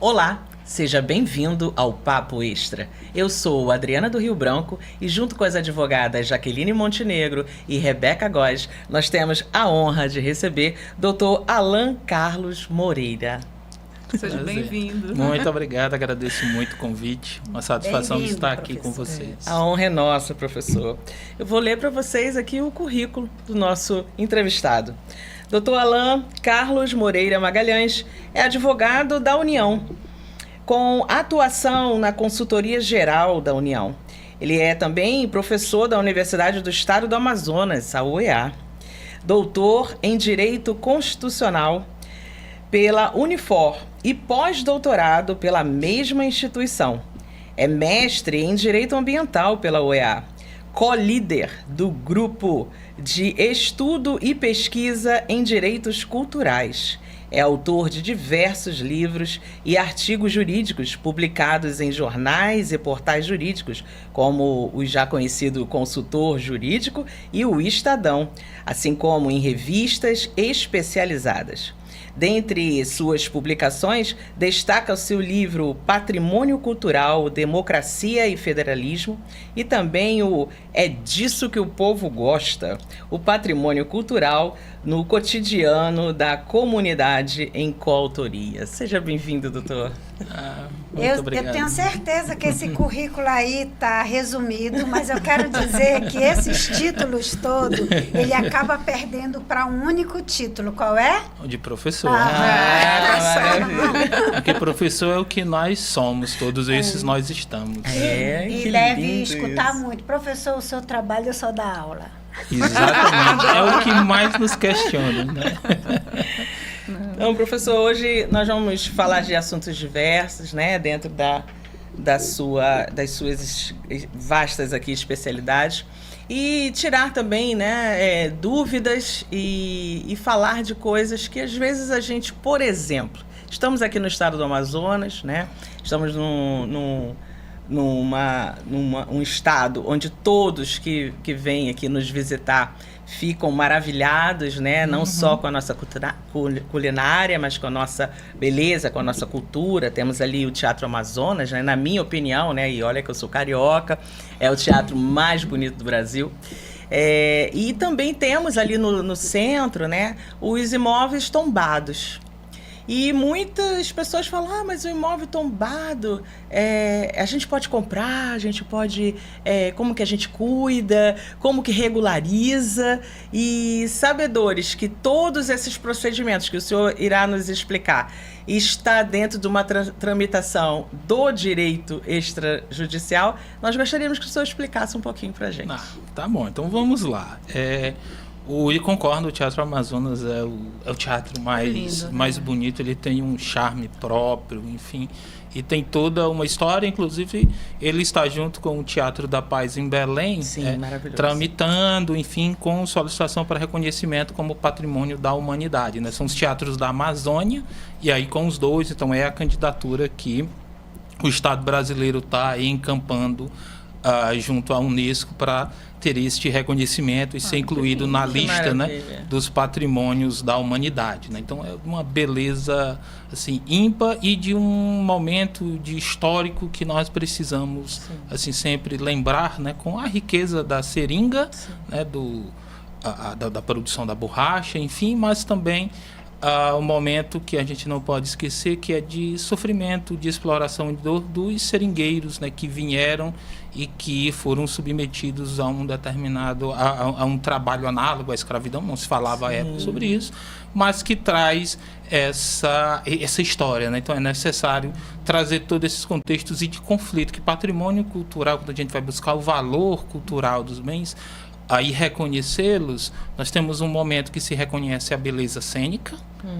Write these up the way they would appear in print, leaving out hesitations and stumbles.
Olá, seja bem-vindo ao Papo Extra. Eu sou Adriana do Rio Branco e junto com as advogadas Jaqueline Montenegro e Rebeca Góes, nós temos a honra de receber Dr. Alan Carlos Moreira. Seja bem-vindo. Muito obrigado, agradeço muito o convite. Uma satisfação estar aqui com vocês. A honra é nossa, professor. Eu vou ler para vocês aqui o currículo do nosso entrevistado. Dr. Alan Carlos Moreira Magalhães é advogado da União, com atuação na Consultoria Geral da União. Ele é também professor da Universidade do Estado do Amazonas, a UEA, doutor em Direito Constitucional pela Unifor e pós-doutorado pela mesma instituição. É mestre em Direito Ambiental pela UEA, co-líder do Grupo de Estudo e Pesquisa em Direitos Culturais. É autor de diversos livros e artigos jurídicos publicados em jornais e portais jurídicos, como o já conhecido Consultor Jurídico e o Estadão, assim como em revistas especializadas. Dentre suas publicações, destaca o seu livro Patrimônio Cultural, Democracia e Federalismo e também o É Disso que o Povo Gosta, o Patrimônio Cultural no Cotidiano da Comunidade em Coautoria. Seja bem-vindo, doutor. Eu tenho certeza que esse currículo aí está resumido, mas eu quero dizer que esses títulos todos, ele acaba perdendo para um único título. Qual é? O de professor. Maravilha. Porque professor é o que nós somos, todos esses nós estamos. E deve escutar muito. Professor, o seu trabalho é só dar aula. Exatamente, é o que mais nos questiona, né? Então, professor, hoje nós vamos falar de assuntos diversos, né, dentro das suas vastas aqui especialidades e tirar também, né, dúvidas e falar de coisas que às vezes a gente, por exemplo, estamos aqui no estado do Amazonas, né, estamos num estado onde todos que vêm aqui nos visitar ficam maravilhados, né? Não só com a nossa culinária, mas com a nossa beleza, com a nossa cultura. Temos ali o Teatro Amazonas, né? Na minha opinião, né? E olha que eu sou carioca, é o teatro mais bonito do Brasil. E também temos ali no centro, né? Os imóveis tombados. E muitas pessoas falam, mas o imóvel tombado, a gente pode comprar, a gente pode, como que a gente cuida, como que regulariza, e sabedores que todos esses procedimentos que o senhor irá nos explicar está dentro de uma tramitação do direito extrajudicial, nós gostaríamos que o senhor explicasse um pouquinho para a gente. Tá bom, então vamos lá. E concordo, o Teatro Amazonas é o teatro mais bonito, ele tem um charme próprio, enfim, e tem toda uma história, inclusive ele está junto com o Teatro da Paz em Belém, tramitando, enfim, com solicitação para reconhecimento como patrimônio da humanidade, né? São os teatros da Amazônia, e aí com os dois, então é a candidatura que o Estado brasileiro está encampando junto à Unesco para ter este reconhecimento e ser incluído na lista, né, dos patrimônios da humanidade, né? Então é uma beleza assim ímpar e de um momento histórico que nós precisamos assim sempre lembrar, né, com a riqueza da seringa, né, da produção da borracha, enfim, mas também um momento que a gente não pode esquecer, que é de sofrimento, de exploração dos seringueiros, né, que vieram e que foram submetidos a um determinado, a um trabalho análogo à escravidão, não se falava à época sobre isso, mas que traz essa história, né? Então é necessário trazer todos esses contextos e de conflito, que patrimônio cultural, quando a gente vai buscar o valor cultural dos bens, aí reconhecê-los, nós temos um momento que se reconhece a beleza cênica,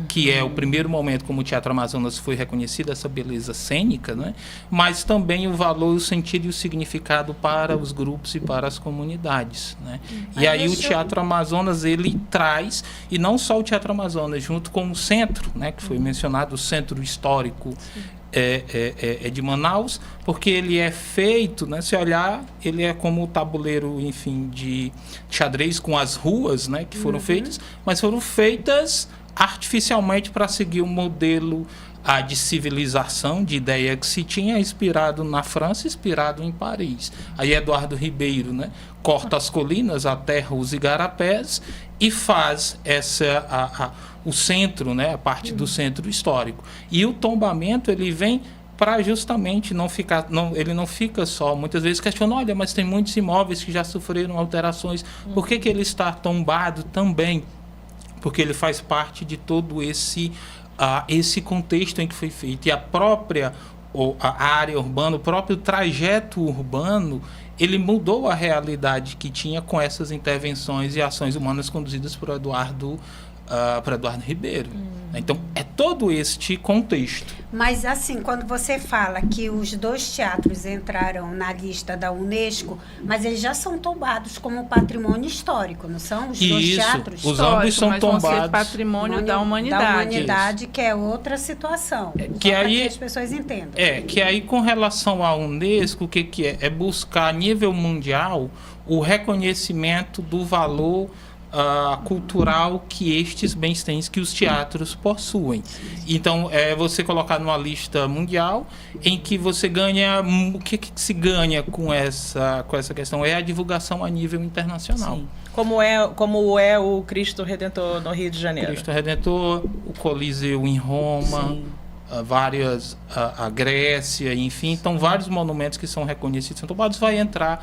que é o primeiro momento como o Teatro Amazonas foi reconhecido, essa beleza cênica, né? Mas também o valor, o sentido e o significado para os grupos e para as comunidades, né? E aí o Teatro Amazonas, ele traz, e não só o Teatro Amazonas, junto com o centro, né, que foi mencionado, o centro histórico de Manaus, porque ele é feito, né, se olhar, ele é como o tabuleiro, enfim, de xadrez com as ruas, né, que foram feitas, mas foram feitas artificialmente para seguir o modelo de civilização, de ideia que se tinha, inspirado na França, inspirado em Paris. Aí Eduardo Ribeiro, né, corta as colinas, a terra, os igarapés e faz o centro, né, a parte do centro histórico. E o tombamento ele vem para justamente ele não fica só, muitas vezes questiona, olha, mas tem muitos imóveis que já sofreram alterações, por que ele está tombado também? Porque ele faz parte de todo esse contexto em que foi feito. E a área urbana, o próprio trajeto urbano, ele mudou a realidade que tinha com essas intervenções e ações humanas conduzidas por Eduardo Ribeiro. Então, é todo este contexto. Mas, assim, quando você fala que os 2 teatros entraram na lista da Unesco, mas eles já são tombados como patrimônio histórico, não são? Os 2 teatros? Os ambos são tombados. Patrimônio da humanidade. Da humanidade, que é outra situação. Que aí, as pessoas entendam. Que aí, com relação à Unesco, o que é? É buscar, a nível mundial, o reconhecimento do valor cultural que estes bens têm, que os teatros possuem. Então, você colocar numa lista mundial em que você ganha... O que se ganha com essa questão? É a divulgação a nível internacional. Sim. Como é o Cristo Redentor no Rio de Janeiro. Cristo Redentor, o Coliseu em Roma... Sim. A Grécia, enfim, então vários monumentos que são reconhecidos, são tombados, vai entrar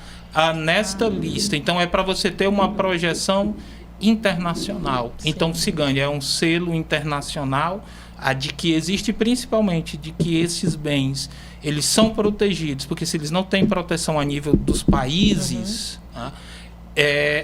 nesta lista. Então é para você ter uma projeção internacional. Sim. Então se ganha, é um selo internacional de que existe, principalmente de que esses bens eles são protegidos, porque se eles não têm proteção a nível dos países,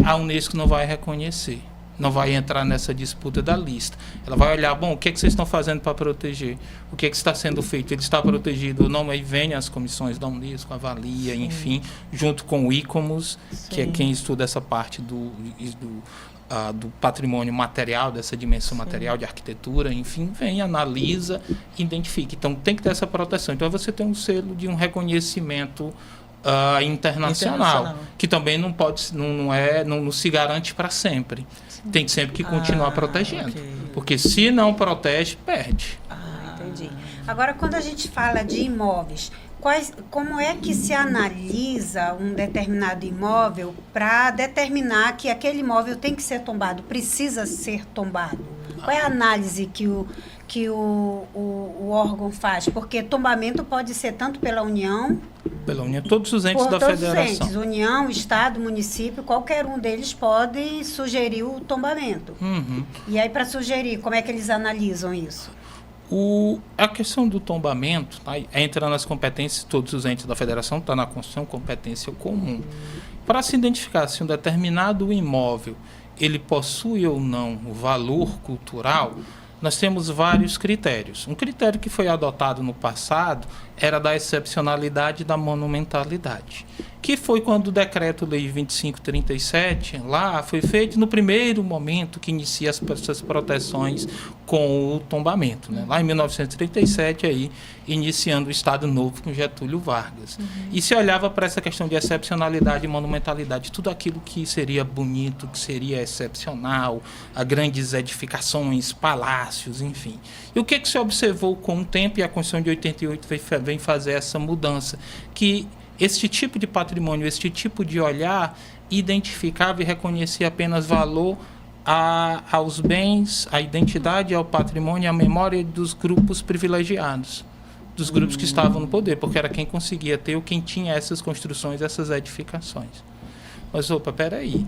a Unesco não vai reconhecer. Não vai entrar nessa disputa da lista. Ela vai olhar, o que vocês estão fazendo para proteger? O que está sendo feito? Ele está protegido ou não? Aí vem as comissões da Unesco, avalia, sim, enfim, junto com o ICOMOS, que é quem estuda essa parte do patrimônio material, dessa dimensão material de arquitetura, enfim, vem, analisa, identifica. Então, tem que ter essa proteção. Então, você tem um selo de um reconhecimento internacional, que também não se garante para sempre. Tem sempre que continuar protegendo. Okay. Porque se não protege, perde. Entendi. Agora, quando a gente fala de imóveis, como é que se analisa um determinado imóvel para determinar que aquele imóvel tem que ser tombado, precisa ser tombado? Qual é a análise que o órgão faz? Porque tombamento pode ser tanto pela União... Pela União, todos os entes da Federação. União, Estado, município, qualquer um deles pode sugerir o tombamento. Uhum. E aí, para sugerir, como é que eles analisam isso? A questão do tombamento entra nas competências, todos os entes da Federação, está na Constituição, competência comum. Para se identificar se um determinado imóvel ele possui ou não o valor cultural, nós temos vários critérios. Um critério que foi adotado no passado era da excepcionalidade e da monumentalidade, que foi quando o Decreto-Lei 2537 lá foi feito no primeiro momento que inicia essas proteções com o tombamento, né? Lá em 1937, aí, iniciando o Estado Novo com Getúlio Vargas. E se olhava para essa questão de excepcionalidade e monumentalidade, tudo aquilo que seria bonito, que seria excepcional, a grandes edificações, palácios, enfim. E o que se observou com o tempo, e a Constituição de 88 vem fazer essa mudança, que este tipo de patrimônio, este tipo de olhar, identificava e reconhecia apenas valor aos bens, à identidade, ao patrimônio, à memória dos grupos privilegiados, dos grupos que estavam no poder, porque era quem conseguia ter ou quem tinha essas construções, essas edificações. Mas, peraí.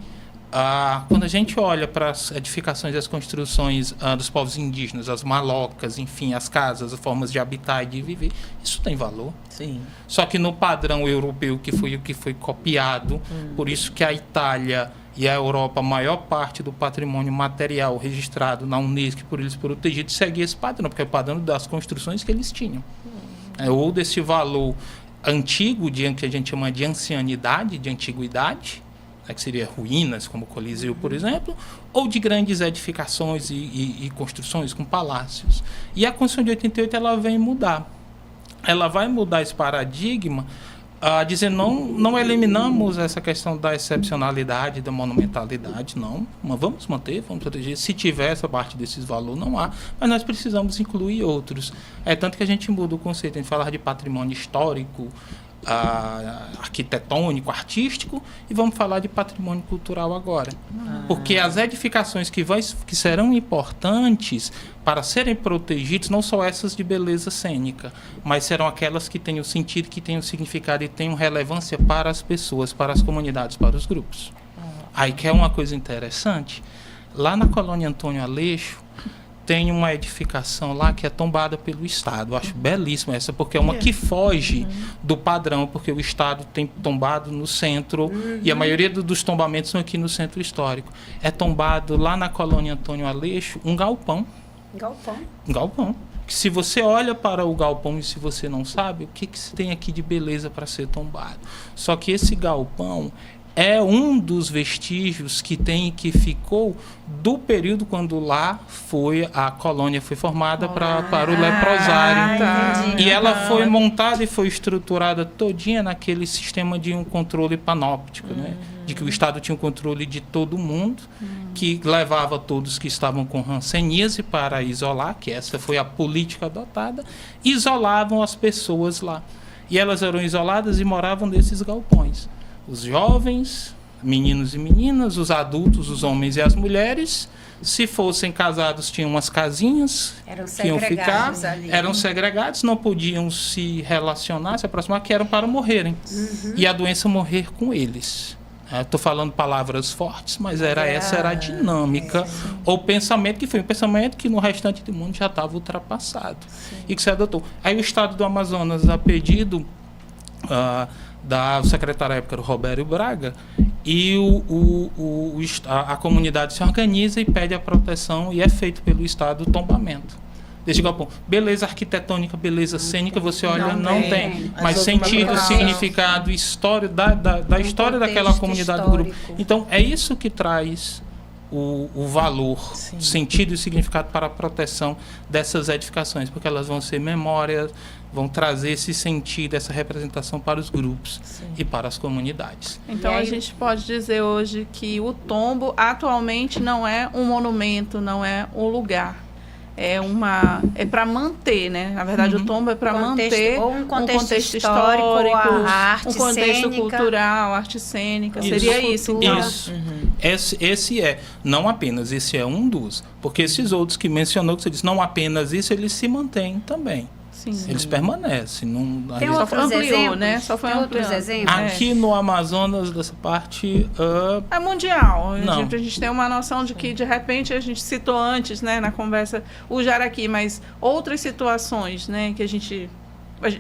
Quando a gente olha para as edificações e as construções dos povos indígenas, as malocas, enfim, as casas, as formas de habitar e de viver, isso tem valor. Sim. Só que no padrão europeu, que foi o que foi copiado, por isso que a Itália e a Europa, a maior parte do patrimônio material registrado na Unesco, por eles protegidos, seguia esse padrão, porque é o padrão das construções que eles tinham. Ou desse valor antigo, que a gente chama de ancianidade, de antiguidade, que seria ruínas, como o Coliseu, por exemplo, ou de grandes edificações e construções com palácios. E a Constituição de 88 ela vem mudar. Ela vai mudar esse paradigma dizendo não eliminamos essa questão da excepcionalidade, da monumentalidade, não. Mas vamos manter, vamos proteger. Se tiver essa parte desses valores, não há. Mas nós precisamos incluir outros. É tanto que a gente muda o conceito. A gente fala de patrimônio histórico, arquitetônico, artístico, e vamos falar de patrimônio cultural agora. Porque as edificações que serão importantes para serem protegidas, não são essas de beleza cênica, mas serão aquelas que tenham sentido, que tenham significado e tenham relevância para as pessoas, para as comunidades, para os grupos. Aí que é uma coisa interessante, lá na colônia Antônio Aleixo, tem uma edificação lá que é tombada pelo Estado. Eu acho belíssima essa, porque é uma que foge do padrão, porque o Estado tem tombado no centro, e a maioria dos tombamentos são aqui no centro histórico. É tombado lá na colônia Antônio Aleixo um galpão. Um galpão. Que se você olha para o galpão e se você não sabe, o que se tem aqui de beleza para ser tombado? Só que esse galpão é um dos vestígios que tem, que ficou do período quando lá a colônia foi formada para o leprosário. E ela foi montada e foi estruturada todinha naquele sistema de um controle panóptico, né? De que o Estado tinha um controle de todo mundo, que levava todos que estavam com hanseníase para isolar, que essa foi a política adotada, isolavam as pessoas lá. E elas eram isoladas e moravam nesses galpões. Os jovens, meninos e meninas, os adultos, os homens e as mulheres, se fossem casados, tinham umas casinhas, eram segregados, não podiam se relacionar, se aproximar, que eram para morrerem. E a doença morrer com eles. Estou falando palavras fortes, mas essa era a dinâmica, ou pensamento, que foi um pensamento que no restante do mundo já estava ultrapassado. E que se adotou. Aí o Estado do Amazonas, a pedido da secretária à época, Robério Braga, e a comunidade se organiza e pede a proteção, e é feito pelo Estado o tombamento desse galpão. Beleza arquitetônica, beleza cênica, você olha, não tem. Mas sentido, significado, história da história daquela comunidade do grupo. Então, é isso que traz o valor, sentido e significado para a proteção dessas edificações, porque elas vão ser memórias, vão trazer esse sentido, essa representação para os grupos e para as comunidades. Então, a gente pode dizer hoje que o tombo atualmente não é um monumento, não é um lugar. É para manter, né? Na verdade, o tombo é para manter um contexto histórico, a arte um contexto cênica, cultural, arte cênica. Seria isso. Então. Isso. Esse não apenas, esse é um dos. Porque esses outros que mencionou, que você disse, não apenas isso, eles se mantêm também. Sim. Eles permanecem. Tem outros exemplos, né? Só foi outros exemplos? Aqui no Amazonas, dessa parte... é mundial. Não. A gente tem uma noção de que, de repente, a gente citou antes, né, na conversa, o jaraqui, mas outras situações, né, que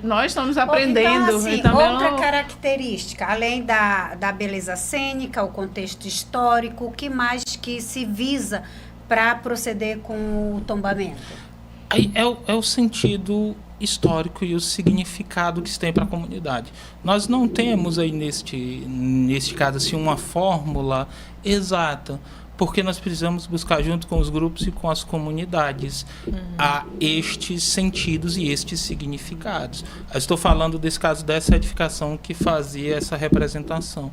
nós estamos aprendendo. Então, assim, outra característica, além da beleza cênica, o contexto histórico, o que mais que se visa para proceder com o tombamento? Aí é o sentido histórico e o significado que se tem para a comunidade. Nós não temos aí neste caso assim, uma fórmula exata, porque nós precisamos buscar junto com os grupos e com as comunidades a estes sentidos e estes significados. Eu estou falando desse caso dessa edificação que fazia essa representação.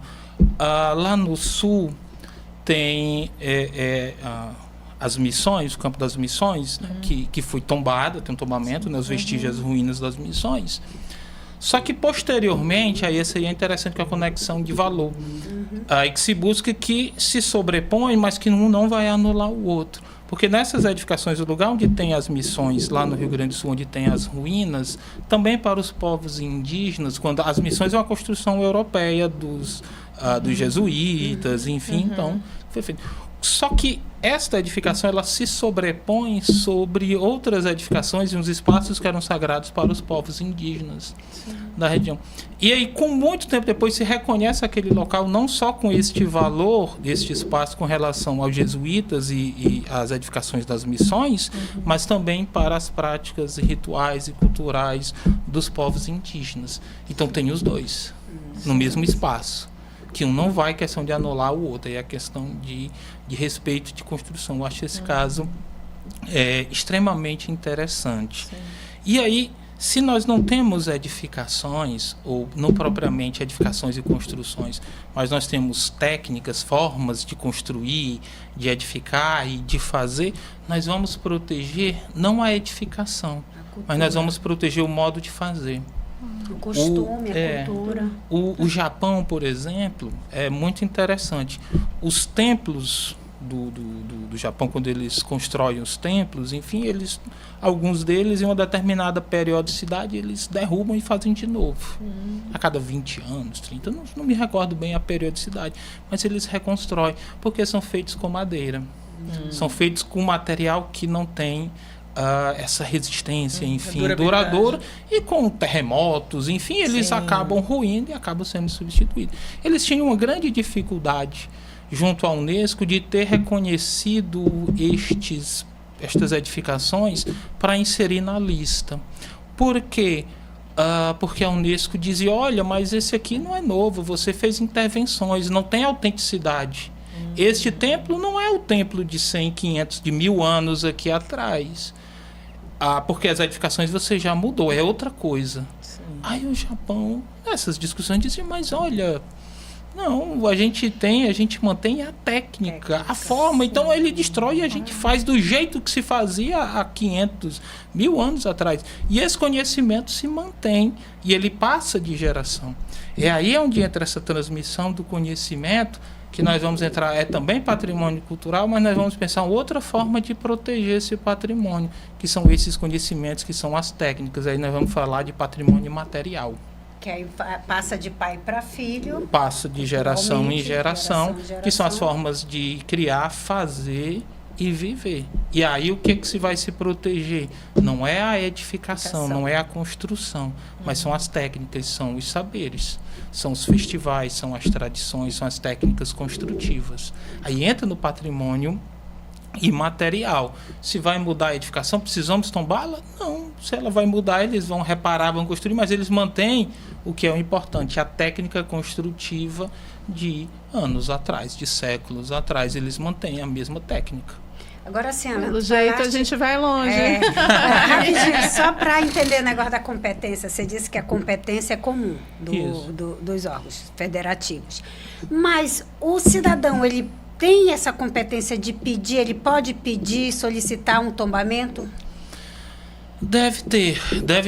Lá no sul tem as missões, o campo das missões, né, que foi tombado, tem um tombamento, né, os vestígios, as ruínas das missões. Só que posteriormente, aí essa aí é interessante, que é a conexão de valor. Aí que se busca que se sobrepõe, mas que um não vai anular o outro. Porque nessas edificações, o lugar onde tem as missões, lá no Rio Grande do Sul, onde tem as ruínas, também para os povos indígenas, quando as missões é uma construção europeia dos jesuítas, enfim, então foi feito. Só que esta edificação ela se sobrepõe sobre outras edificações e uns espaços que eram sagrados para os povos indígenas da região. E aí, com muito tempo depois, se reconhece aquele local não só com este valor deste espaço com relação aos jesuítas e às edificações das missões, mas também para as práticas rituais e culturais dos povos indígenas. Então, tem os dois no mesmo espaço. Que um não vai questão de anular o outro, é a questão de respeito de construção. Eu acho esse caso extremamente interessante. E aí, Se nós não temos edificações, ou não propriamente edificações e construções, mas nós temos técnicas, formas de construir, de edificar e de fazer, nós vamos proteger não a edificação, mas nós vamos proteger o modo de fazer. O costume, a cultura. O Japão, por exemplo, é muito interessante. Os templos do Japão, quando eles constroem os templos, enfim, alguns deles, em uma determinada periodicidade, eles derrubam e fazem de novo. A cada 20 anos, 30, não me recordo bem a periodicidade, mas eles reconstroem, porque são feitos com madeira. São feitos com material que não tem essa resistência, enfim, duradoura, e com terremotos, enfim, eles acabam ruindo e acabam sendo substituídos. Eles tinham uma grande dificuldade junto à Unesco de ter reconhecido estas edificações para inserir na lista. Por quê? Porque a Unesco dizia, olha, mas esse aqui não é novo, você fez intervenções, não tem autenticidade. Este templo não é o templo de 100, 500, de 1000 anos aqui atrás. Porque as edificações você já mudou, é outra coisa. Sim. Aí o Japão, nessas discussões, dizia, mas olha, não, a gente mantém a técnica, a forma, então ele destrói e a gente faz do jeito que se fazia há 500, 1000 anos atrás. E esse conhecimento se mantém e ele passa de geração. É aí onde entra essa transmissão do conhecimento, que nós vamos entrar, é também patrimônio cultural, mas nós vamos pensar outra forma de proteger esse patrimônio, que são esses conhecimentos, que são as técnicas. Aí nós vamos falar de patrimônio material. Que aí passa de pai para filho. Passa de geração em geração, que são as formas de criar, fazer e viver. E aí o que se vai se proteger? Não é a edificação, não é a construção, mas são as técnicas, são os saberes, são os festivais, são as tradições, são as técnicas construtivas. Aí entra no patrimônio imaterial. Se vai mudar a edificação, precisamos tombá-la? Não. Se ela vai mudar, eles vão reparar, vão construir, mas eles mantêm o que é o importante, a técnica construtiva de anos atrás, de séculos atrás. Eles mantêm a mesma técnica. Agora, assim, Ana, pelo jeito a gente vai longe. Rapidinho, só para entender o negócio da competência, você disse que a competência é comum dos órgãos federativos. Mas o cidadão, ele tem essa competência de pedir, ele pode pedir, solicitar um tombamento? Deve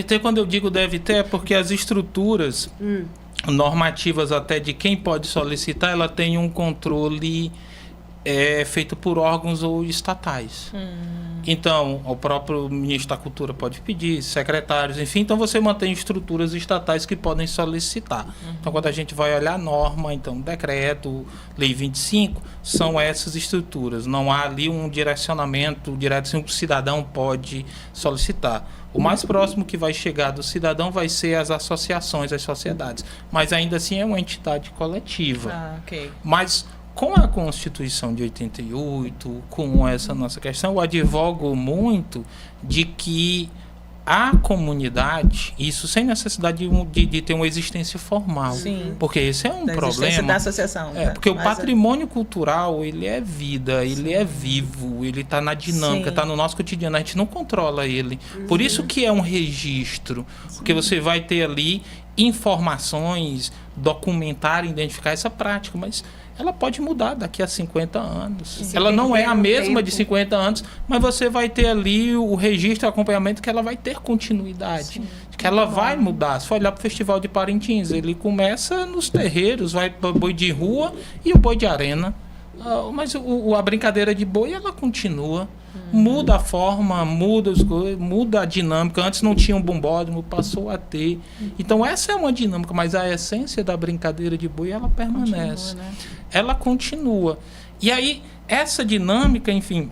ter, quando eu digo deve ter, é porque as estruturas normativas até de quem pode solicitar, ela tem um controle feito por órgãos ou estatais. Então, o próprio ministro da Cultura pode pedir, secretários, enfim. Então, você mantém estruturas estatais que podem solicitar. Então, quando a gente vai olhar a norma, então, decreto, lei 25, são essas estruturas. Não há ali um direcionamento direto, assim, o cidadão pode solicitar. O mais próximo que vai chegar do cidadão vai ser as associações, as sociedades. Mas, ainda assim, é uma entidade coletiva. Okay. Mas com a Constituição de 88, com essa nossa questão, eu advogo muito de que a comunidade, isso sem necessidade de ter uma existência formal. Sim. Porque esse é um problema. Da associação. Porque o patrimônio cultural, ele é vida, ele é vivo, ele está na dinâmica, está no nosso cotidiano, a gente não controla ele. Por isso que é um registro, porque você vai ter ali informações, documentar, identificar essa prática, mas ela pode mudar daqui a 50 anos. Ela não é a mesma de 50 anos, mas você vai ter ali o registro, o acompanhamento, que ela vai ter continuidade, que ela vai mudar. Se for olhar para o Festival de Parintins, ele começa nos terreiros, vai para o boi de rua e o boi de arena. Mas a brincadeira de boi, ela continua. Muda a forma, muda a dinâmica. Antes não tinha um bombódromo, passou a ter. Então essa é uma dinâmica, mas a essência da brincadeira de boi, ela permanece. Continua, né? Ela continua. E aí, essa dinâmica, enfim,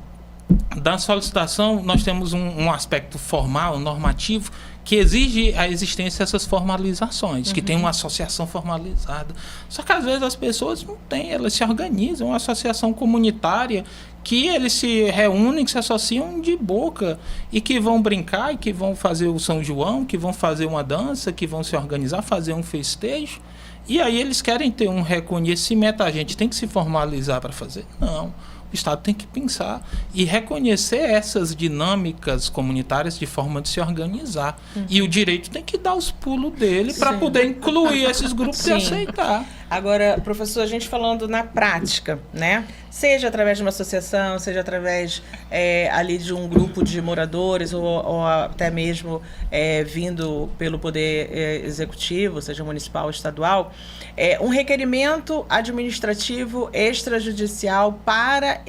da solicitação, nós temos um aspecto formal, normativo, que exige a existência dessas formalizações, que tem uma associação formalizada. Só que às vezes as pessoas não têm, elas se organizam, uma associação comunitária, que eles se reúnem, que se associam de boca, e que vão brincar, e que vão fazer o São João, que vão fazer uma dança, que vão se organizar, fazer um festejo, e aí eles querem ter um reconhecimento, a gente tem que se formalizar para fazer. Não. O Estado tem que pensar e reconhecer essas dinâmicas comunitárias de forma de se organizar. E o direito tem que dar os pulos dele para poder incluir esses grupos e aceitar. Agora, professor, a gente falando na prática, né? Seja através de uma associação, seja através ali de um grupo de moradores ou até mesmo vindo pelo poder executivo, seja municipal ou estadual, um requerimento administrativo extrajudicial para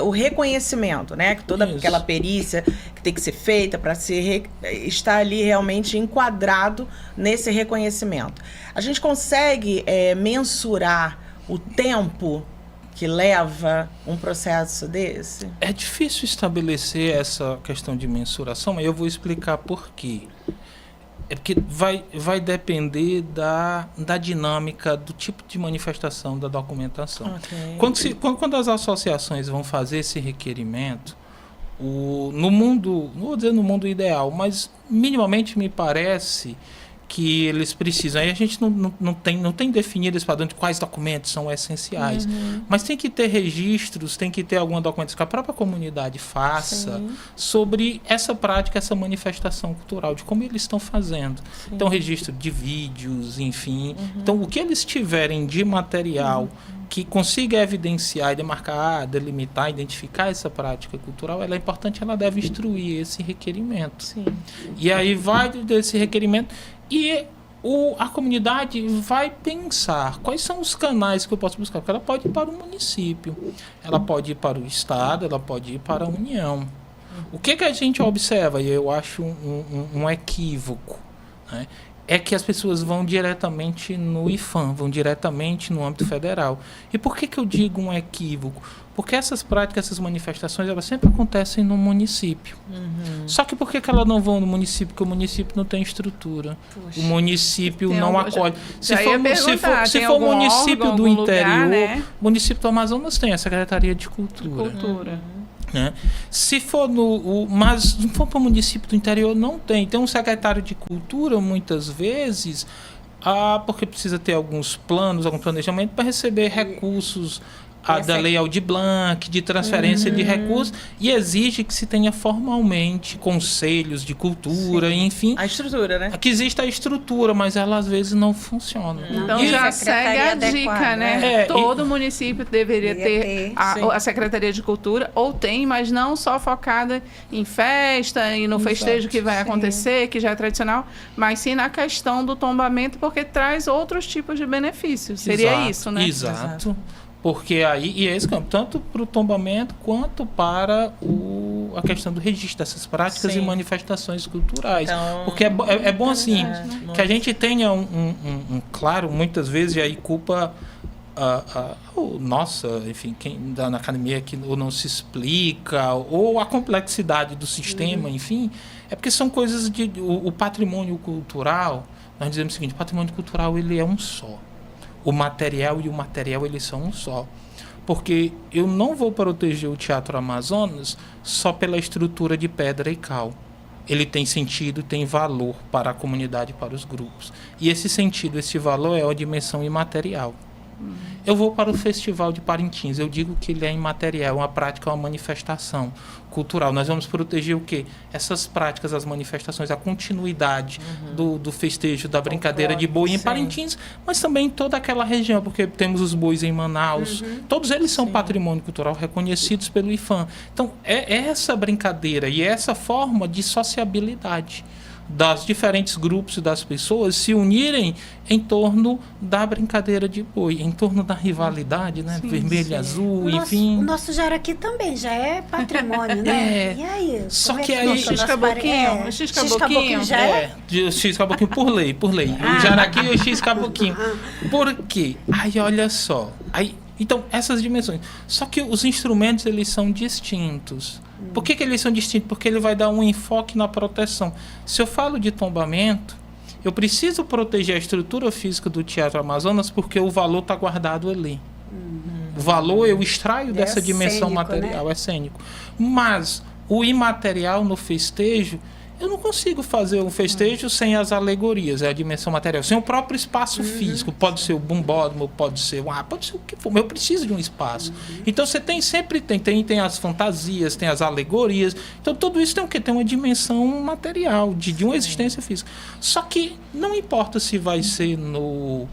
o reconhecimento, né? Toda aquela perícia que tem que ser feita para estar ali realmente enquadrado nesse reconhecimento. A gente consegue mensurar o tempo que leva um processo desse? É difícil estabelecer essa questão de mensuração, mas eu vou explicar por quê. É porque vai depender da dinâmica, do tipo de manifestação da documentação. Okay. Quando as associações vão fazer esse requerimento, no mundo, não vou dizer no mundo ideal, mas minimamente me parece que eles precisam. Aí a gente não tem definido esse padrão de quais documentos são essenciais. Mas tem que ter registros, tem que ter alguma documentação que a própria comunidade faça sobre essa prática, essa manifestação cultural, de como eles estão fazendo. Sim. Então, registro de vídeos, enfim. Então, o que eles tiverem de material que consiga evidenciar e demarcar, delimitar, identificar essa prática cultural, ela é importante, ela deve instruir esse requerimento. Sim. E aí vai desse requerimento e a comunidade vai pensar quais são os canais que eu posso buscar, porque ela pode ir para o município, ela pode ir para o Estado, ela pode ir para a União. O que a gente observa, e eu acho um equívoco, né? É que as pessoas vão diretamente no IPHAN, vão diretamente no âmbito federal. E por que eu digo um equívoco? Porque essas práticas, essas manifestações, elas sempre acontecem no município. Só que por que elas não vão no município? Porque o município não tem estrutura. Puxa, o município não acolhe. Se for o município do interior, lugar, né? O município do Amazonas tem a Secretaria de Cultura. Né? Se for mas não for para o município do interior, não tem. Tem um secretário de cultura, muitas vezes, porque precisa ter alguns planos, algum planejamento para receber recursos da Lei Aldir Blanc, de transferência de recursos, e exige que se tenha formalmente conselhos de cultura, enfim. A estrutura, né? Que exista a estrutura, mas ela às vezes não funciona. Então já segue a dica, né? Todo município deveria ter a Secretaria de Cultura, ou tem, mas não só focada em festa e no festejo que vai acontecer, que já é tradicional, mas sim na questão do tombamento, porque traz outros tipos de benefícios. Seria isso, né? Exato. Porque aí, e é esse campo, tanto para o tombamento quanto para a questão do registro dessas práticas e manifestações culturais. Então, porque é bom assim, que a gente tenha claro, muitas vezes, e aí culpa enfim, quem dá na academia que ou não se explica, ou a complexidade do sistema, enfim, é porque são coisas o patrimônio cultural, nós dizemos o seguinte, o patrimônio cultural ele é um só. O material e o material, eles são um só. Porque eu não vou proteger o Teatro Amazonas só pela estrutura de pedra e cal. Ele tem sentido, tem valor para a comunidade, para os grupos. E esse sentido, esse valor é a dimensão imaterial. Eu vou para o Festival de Parintins, eu digo que ele é imaterial, uma prática, uma manifestação cultural. Nós vamos proteger o quê? Essas práticas, as manifestações, a continuidade do festejo, da brincadeira de boi em Parintins, mas também em toda aquela região, porque temos os bois em Manaus, todos eles são patrimônio cultural reconhecidos pelo IPHAN. Então, é essa brincadeira e essa forma de sociabilidade das diferentes grupos e das pessoas se unirem em torno da brincadeira de boi, em torno da rivalidade, né? Vermelho, azul, enfim. O nosso Jaraqui também já é patrimônio, né? E aí? Só que aí... X-Caboquinho. X-Caboquinho já é? X-Caboquinho por lei. O Jaraqui e o X-Caboquinho. Por quê? Aí, olha só. Então, essas dimensões. Só que os instrumentos, eles são distintos. Por que eles são distintos? Porque ele vai dar um enfoque na proteção. Se eu falo de tombamento, eu preciso proteger a estrutura física do Teatro Amazonas porque o valor está guardado ali. O valor eu extraio dessa dimensão material, né? É cênico. Mas o imaterial no festejo, Eu não consigo fazer um festejo sem as alegorias, a dimensão material, sem o próprio espaço físico. Pode ser o bumbódromo, pode ser o que for, mas eu preciso de um espaço. Então você sempre tem as fantasias, tem as alegorias. Então tudo isso tem o quê? Tem uma dimensão material, de uma existência física. Só que não importa se vai ser no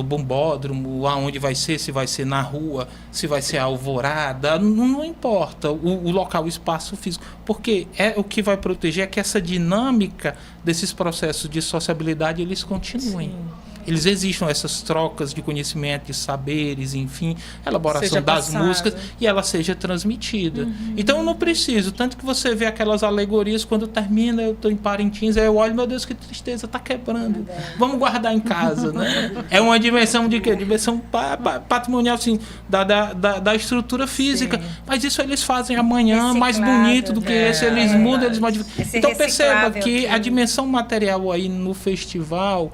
bumbódromo, aonde vai ser, se vai ser na rua, se vai ser a alvorada, não importa o local, o espaço físico, porque o que vai proteger é que essa dinâmica desses processos de sociabilidade, eles continuem. Sim. Eles existam, essas trocas de conhecimento, de saberes, enfim, a elaboração das músicas, e ela seja transmitida. Então eu não preciso, tanto que você vê aquelas alegorias, quando termina, eu estou em Parintins, aí eu olho, meu Deus, que tristeza, está quebrando. Vamos guardar em casa, né? É uma dimensão de quê? Dimensão patrimonial, assim, da estrutura física. Sim. Mas isso eles fazem amanhã, mais bonito do que esse, eles mudam, eles modificam. Então perceba que a dimensão material aí no festival,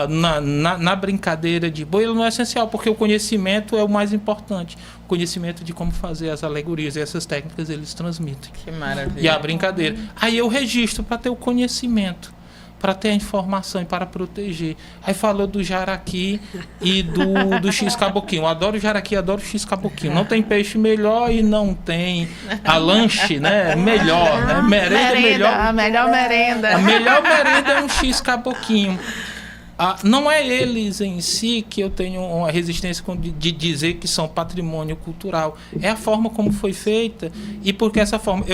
na brincadeira de boi, ele não é essencial, porque o conhecimento é o mais importante. O conhecimento de como fazer as alegorias e essas técnicas eles transmitem. Que maravilha. E a brincadeira. Aí eu registro para ter o conhecimento, para ter a informação e para proteger. Aí falou do jaraqui e do x-caboquinho. Eu adoro jaraqui, adoro x-caboquinho. Não tem peixe melhor e não tem a lanche, né? Melhor, né? Merenda melhor. A melhor merenda. A melhor merenda é um x-caboquinho. Não é eles em si que eu tenho uma resistência de dizer que são patrimônio cultural. É a forma como foi feita. E porque essa forma...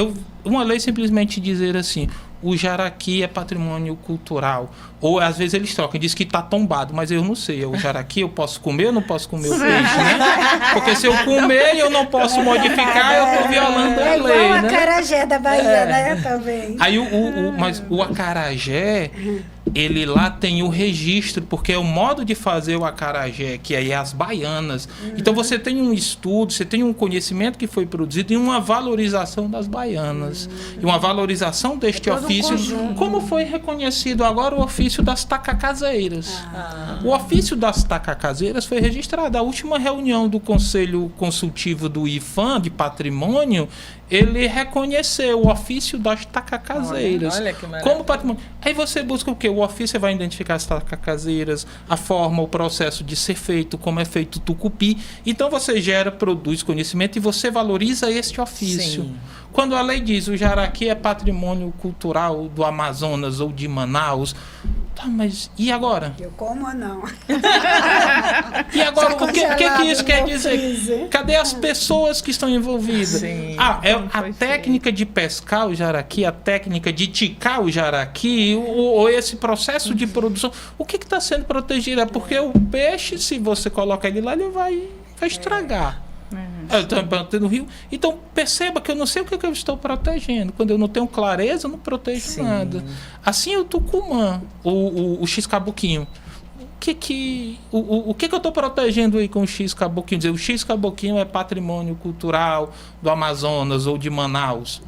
Uma lei simplesmente dizer assim, o jaraqui é patrimônio cultural. Ou às vezes eles trocam, diz que está tombado, mas eu não sei. O jaraqui eu posso comer ou não posso comer o peixe, né? Porque se eu comer e eu não posso modificar, eu estou violando a lei. É igual o acarajé da Bahia, né? Também. Aí mas o acarajé, ele lá tem o registro, porque é o modo de fazer o acarajé, que aí é as baianas. Então você tem um estudo, você tem um conhecimento que foi produzido e uma valorização das baianas. E uma valorização deste ofício, como foi reconhecido agora o ofício das tacacazeiras. O ofício das tacacazeiras foi registrado. A última reunião do Conselho Consultivo do IFAM, de Patrimônio, ele reconheceu o ofício das tacacazeiras. Olha que maravilha. Como patrimônio. Aí você busca o quê? O ofício, você vai identificar as tacacazeiras, a forma, o processo de ser feito, como é feito o tucupi. Então você produz conhecimento e você valoriza este ofício. Sim. Quando a lei diz o jaraqui é patrimônio cultural do Amazonas ou de Manaus, tá, mas e agora? Eu como ou não? E agora, o que isso quer dizer? Cadê as pessoas que estão envolvidas? Sim, a técnica de pescar o jaraqui, a técnica de ticar o jaraqui, ou esse processo de produção, o que está sendo protegido? É porque o peixe, se você coloca ele lá, ele vai estragar. Eu estou no rio. Então perceba que eu não sei o que eu estou protegendo. Quando eu não tenho clareza, eu não protejo nada. Assim é o tucumã, o x-caboquinho. O que eu estou protegendo aí com o x-caboquinho? Dizer, o x-caboquinho é patrimônio cultural do Amazonas ou de Manaus.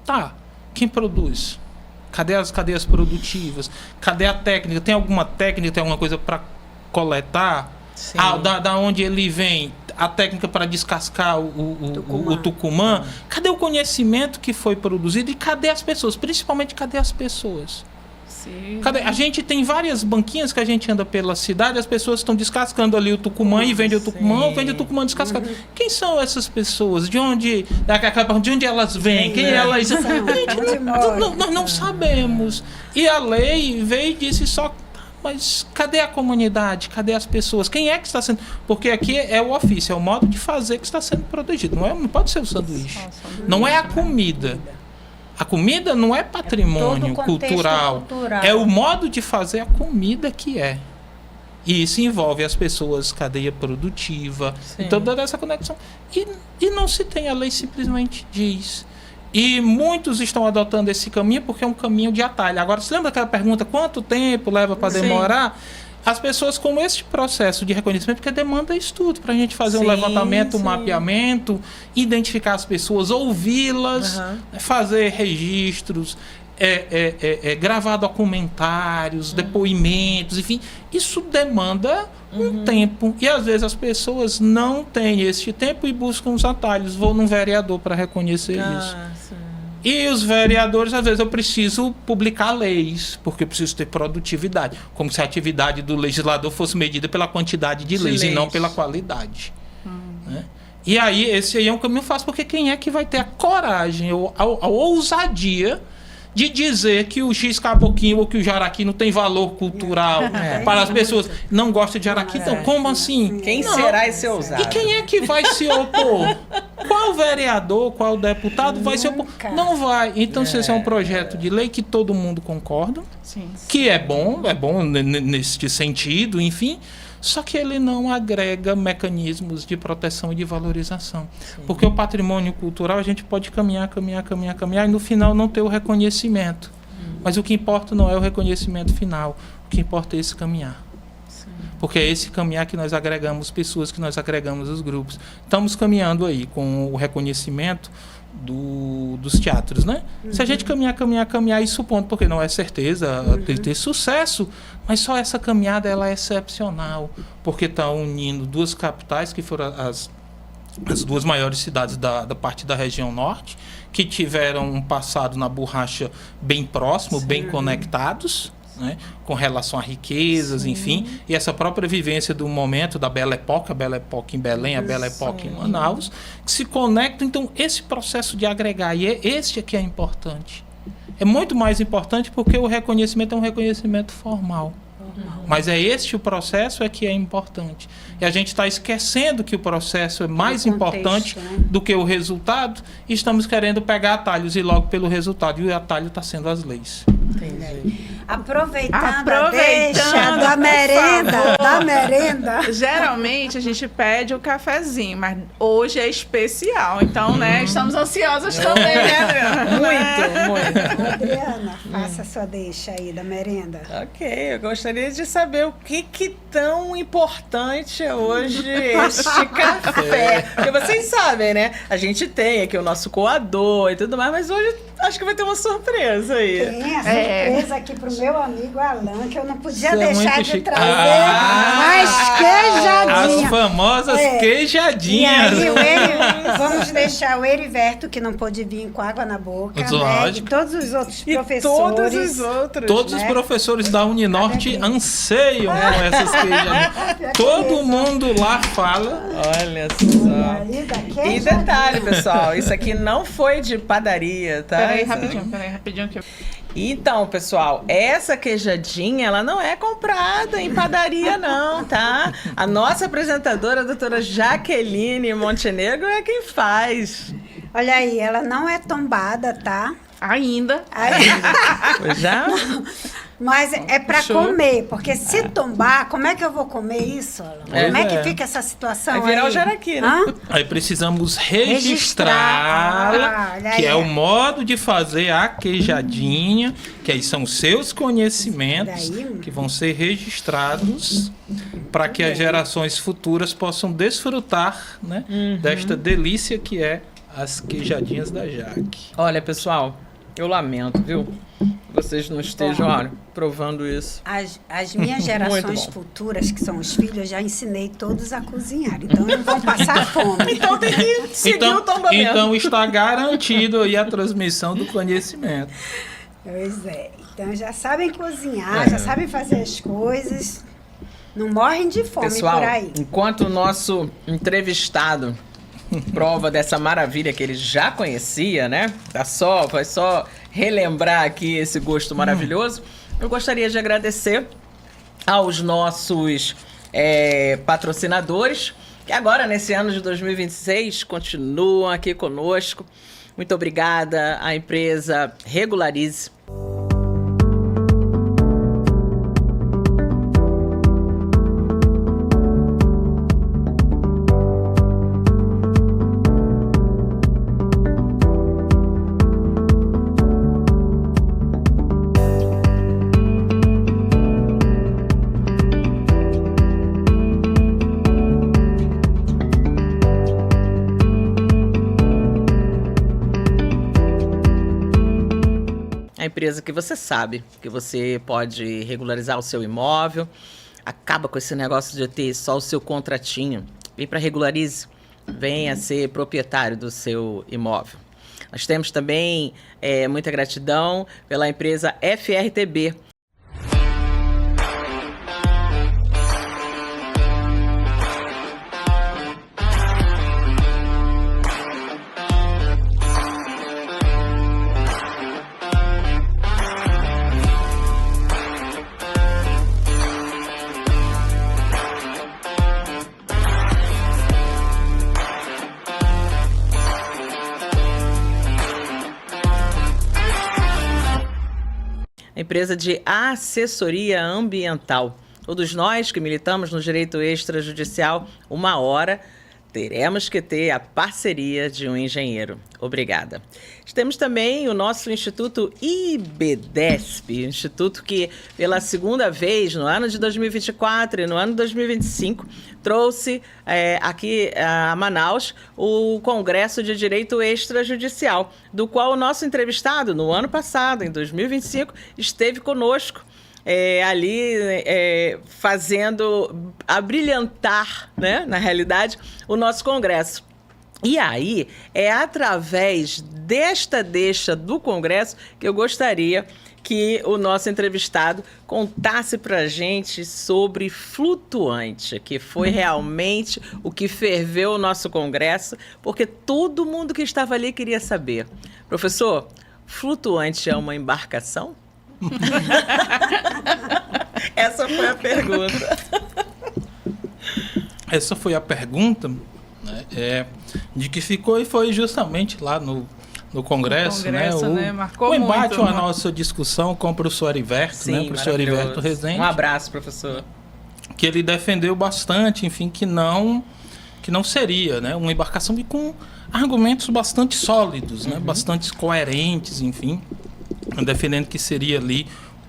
Tá, quem produz? Cadê as cadeias produtivas? Cadê a técnica? Tem alguma técnica, tem alguma coisa para coletar? Da onde ele vem? A técnica para descascar o tucumã. Cadê o conhecimento que foi produzido? E cadê as pessoas? Principalmente, cadê as pessoas? A gente tem várias banquinhas que a gente anda pela cidade, as pessoas estão descascando ali o tucumã e vendem o tucumã ou vendem o tucumã descascado. Quem são essas pessoas? De onde elas vêm? Quem elas são? Nós não sabemos. E a lei veio e disse só... Mas cadê a comunidade? Cadê as pessoas? Quem é que está sendo... Porque aqui é o ofício, é o modo de fazer que está sendo protegido. Não pode ser o sanduíche. Não é a comida. A comida não é patrimônio cultural. É o modo de fazer a comida que é. E isso envolve as pessoas, cadeia produtiva. Então, toda essa conexão. E não se tem, a lei simplesmente diz... E muitos estão adotando esse caminho porque é um caminho de atalho. Agora, você lembra daquela pergunta, quanto tempo leva para demorar? As pessoas com este processo de reconhecimento, porque demanda estudo para a gente fazer um levantamento, um mapeamento, identificar as pessoas, ouvi-las, fazer registros, gravar documentários, depoimentos, enfim. Isso demanda um tempo. E às vezes as pessoas não têm este tempo e buscam os atalhos. Vou num vereador para reconhecer isso. E os vereadores, às vezes, eu preciso publicar leis, porque eu preciso ter produtividade. Como se a atividade do legislador fosse medida pela quantidade de leis e não pela qualidade. Né? E aí, esse aí é um caminho fácil, porque quem é que vai ter a coragem ou a ousadia de dizer que o X-Caboquinho ou que o jaraqui não tem valor cultural para as pessoas? Não gostam de jaraqui? Então, como assim? Quem será esse ousado? E quem é que vai se opor? Qual vereador, qual deputado vai se opor? Não vai. Então, se esse é um projeto de lei que todo mundo concorda, que é bom nesse sentido, enfim, só que ele não agrega mecanismos de proteção e de valorização. Porque o patrimônio cultural a gente pode caminhar e no final não ter o reconhecimento. Mas o que importa não é o reconhecimento final, o que importa é esse caminhar. Porque é esse caminhar que nós agregamos pessoas, que nós agregamos os grupos. Estamos caminhando aí com o reconhecimento dos teatros, né? Se a gente caminhar e supondo, porque não é certeza ter sucesso, mas só essa caminhada ela é excepcional, porque está unindo duas capitais que foram as duas maiores cidades da parte da região norte, que tiveram um passado na borracha bem próximo, bem conectados, né, com relação a riquezas, enfim, e essa própria vivência do momento da Belle Époque, a Belle Époque em Belém, a Belle Époque em Manaus, que se conectam. Então, esse processo de agregar, e este aqui é importante. É muito mais importante porque o reconhecimento é um reconhecimento formal. Mas é este o processo que é importante. E a gente está esquecendo que o processo é mais importante do que o resultado, e estamos querendo pegar atalhos e logo pelo resultado. E o atalho está sendo as leis. Entendi. Aproveitando a deixa da merenda. Geralmente a gente pede o cafezinho, mas hoje é especial. Então, né, estamos ansiosas também, né, Adriana? Muito. Adriana, faça a sua deixa aí da merenda. Ok, eu gostaria de saber o que tão importante é hoje este café. Porque vocês sabem, né? A gente tem aqui o nosso coador e tudo mais, mas hoje acho que vai ter uma surpresa aí. Tem a surpresa aqui pro meu amigo Alan, que eu não podia deixar de trazer as queijadinhas. As famosas queijadinhas. E aí, vamos deixar o Heriberto, que não pôde vir com água na boca, né? E todos os outros professores. Todos os outros. Todos os professores da Uninorte anseiam com essas queijadinhas. Todo mundo lá fala. Olha só. E detalhe, pessoal, isso aqui não foi de padaria, tá? Peraí, rapidinho. Então, pessoal, essa queijadinha, ela não é comprada em padaria, não, tá? A nossa apresentadora, a doutora Jaqueline Montenegro, é quem faz. Olha aí, ela não é tombada, tá? Ainda. Já? Mas é para comer, porque se tombar, como é que eu vou comer isso? Como é que fica essa situação? Vai virar o jaraqui, né? Aí precisamos registrar, que é o modo de fazer a queijadinha, que aí são seus conhecimentos que vão ser registrados para que as gerações futuras possam desfrutar, né, desta delícia que é as queijadinhas da Jaque. Olha, pessoal, eu lamento, viu? Vocês não estejam, olha, provando isso. As minhas gerações futuras, que são os filhos, eu já ensinei todos a cozinhar. Então, não vão passar fome. Então, tem que seguir o tombamento. Então, está garantido aí a transmissão do conhecimento. Pois é. Então, já sabem cozinhar, já sabem fazer as coisas. Não morrem de fome, pessoal, por aí. Enquanto o nosso entrevistado prova dessa maravilha que ele já conhecia, né? Vai só relembrar aqui esse gosto maravilhoso. Eu gostaria de agradecer aos nossos patrocinadores, que agora, nesse ano de 2026, continuam aqui conosco. Muito obrigada à empresa Regularize. Empresa que você sabe que você pode regularizar o seu imóvel, acaba com esse negócio de ter só o seu contratinho. Vem para Regularize, venha ser proprietário do seu imóvel. Nós temos também muita gratidão pela empresa FRTB. Empresa de assessoria ambiental. Todos nós que militamos no direito extrajudicial, uma hora teremos que ter a parceria de um engenheiro. Obrigada. Temos também o nosso Instituto IBDESP, instituto que pela segunda vez no ano de 2024 e no ano de 2025 trouxe aqui a Manaus o Congresso de Direito Extrajudicial, do qual o nosso entrevistado no ano passado, em 2025, esteve conosco. Fazendo abrilhantar, né, na realidade, o nosso congresso. E aí, é através desta deixa do congresso que eu gostaria que o nosso entrevistado contasse para a gente sobre Flutuante, que foi realmente o que ferveu o nosso congresso, porque todo mundo que estava ali queria saber. Professor, Flutuante é uma embarcação? Essa foi a pergunta. Essa foi a pergunta, né, de que ficou e foi justamente lá no Congresso, né? Marcou o embate, muito, a nossa discussão com o professor Heriberto, sim, né? O professor Heriberto Rezende. Um abraço, professor. Que ele defendeu bastante, enfim, que não seria, né, uma embarcação, e com argumentos bastante sólidos, né? Bastante coerentes, enfim, defendendo que seria ali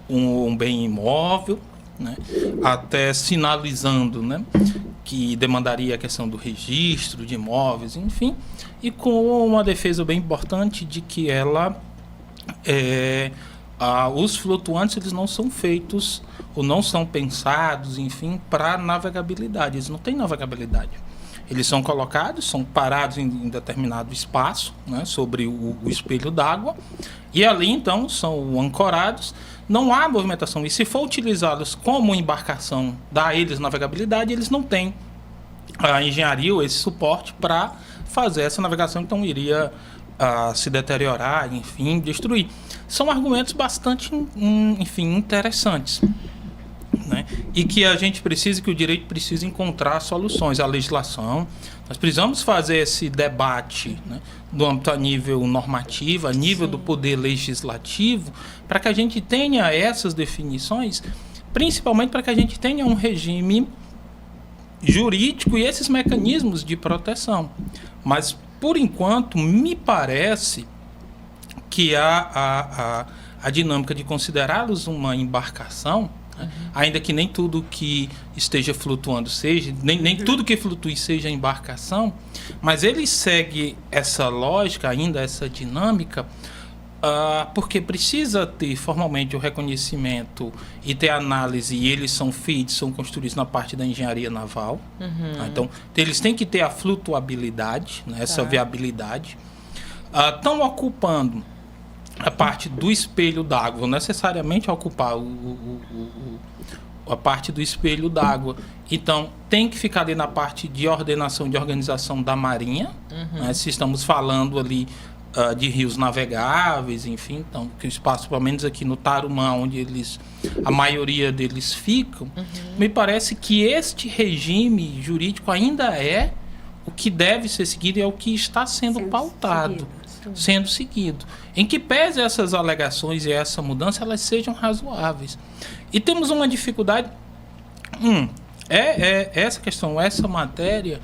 um bem imóvel, né? Até sinalizando, né, que demandaria a questão do registro de imóveis, enfim, e com uma defesa bem importante de que os flutuantes, eles não são feitos ou não são pensados, enfim, para navegabilidade. Eles não têm navegabilidade. Eles são colocados, são parados em determinado espaço, né, sobre o espelho d'água, e ali, então, são ancorados. Não há movimentação. E se for utilizá-los como embarcação, dá a eles navegabilidade, eles não têm a engenharia ou esse suporte para fazer essa navegação, então iria se deteriorar, enfim, destruir. São argumentos bastante, enfim, interessantes, né? E que a gente precisa, que o direito precisa encontrar soluções. A legislação, nós precisamos fazer esse debate, né, do âmbito a nível normativo, a nível do poder legislativo, para que a gente tenha essas definições, principalmente para que a gente tenha um regime jurídico e esses mecanismos de proteção. Mas, por enquanto, me parece que a dinâmica de considerá-los uma embarcação, ainda que nem tudo que esteja flutuando seja, nem tudo que flutue seja embarcação, mas ele segue essa lógica ainda, essa dinâmica, porque precisa ter formalmente o reconhecimento e ter análise, e eles são feitos, são construídos na parte da engenharia naval. Então, eles têm que ter a flutuabilidade, né, essa viabilidade. Estão ocupando a parte do espelho d'água, não necessariamente ocupar a parte do espelho d'água. Então, tem que ficar ali na parte de ordenação, de organização da Marinha, né, se estamos falando ali de rios navegáveis, enfim, então, que o espaço, pelo menos aqui no Tarumã, onde a maioria deles ficam, me parece que este regime jurídico ainda é o que deve ser seguido e é o que está sendo pautado. Sendo seguido, em que pese essas alegações e essa mudança, elas sejam razoáveis. E temos uma dificuldade, essa questão, essa matéria,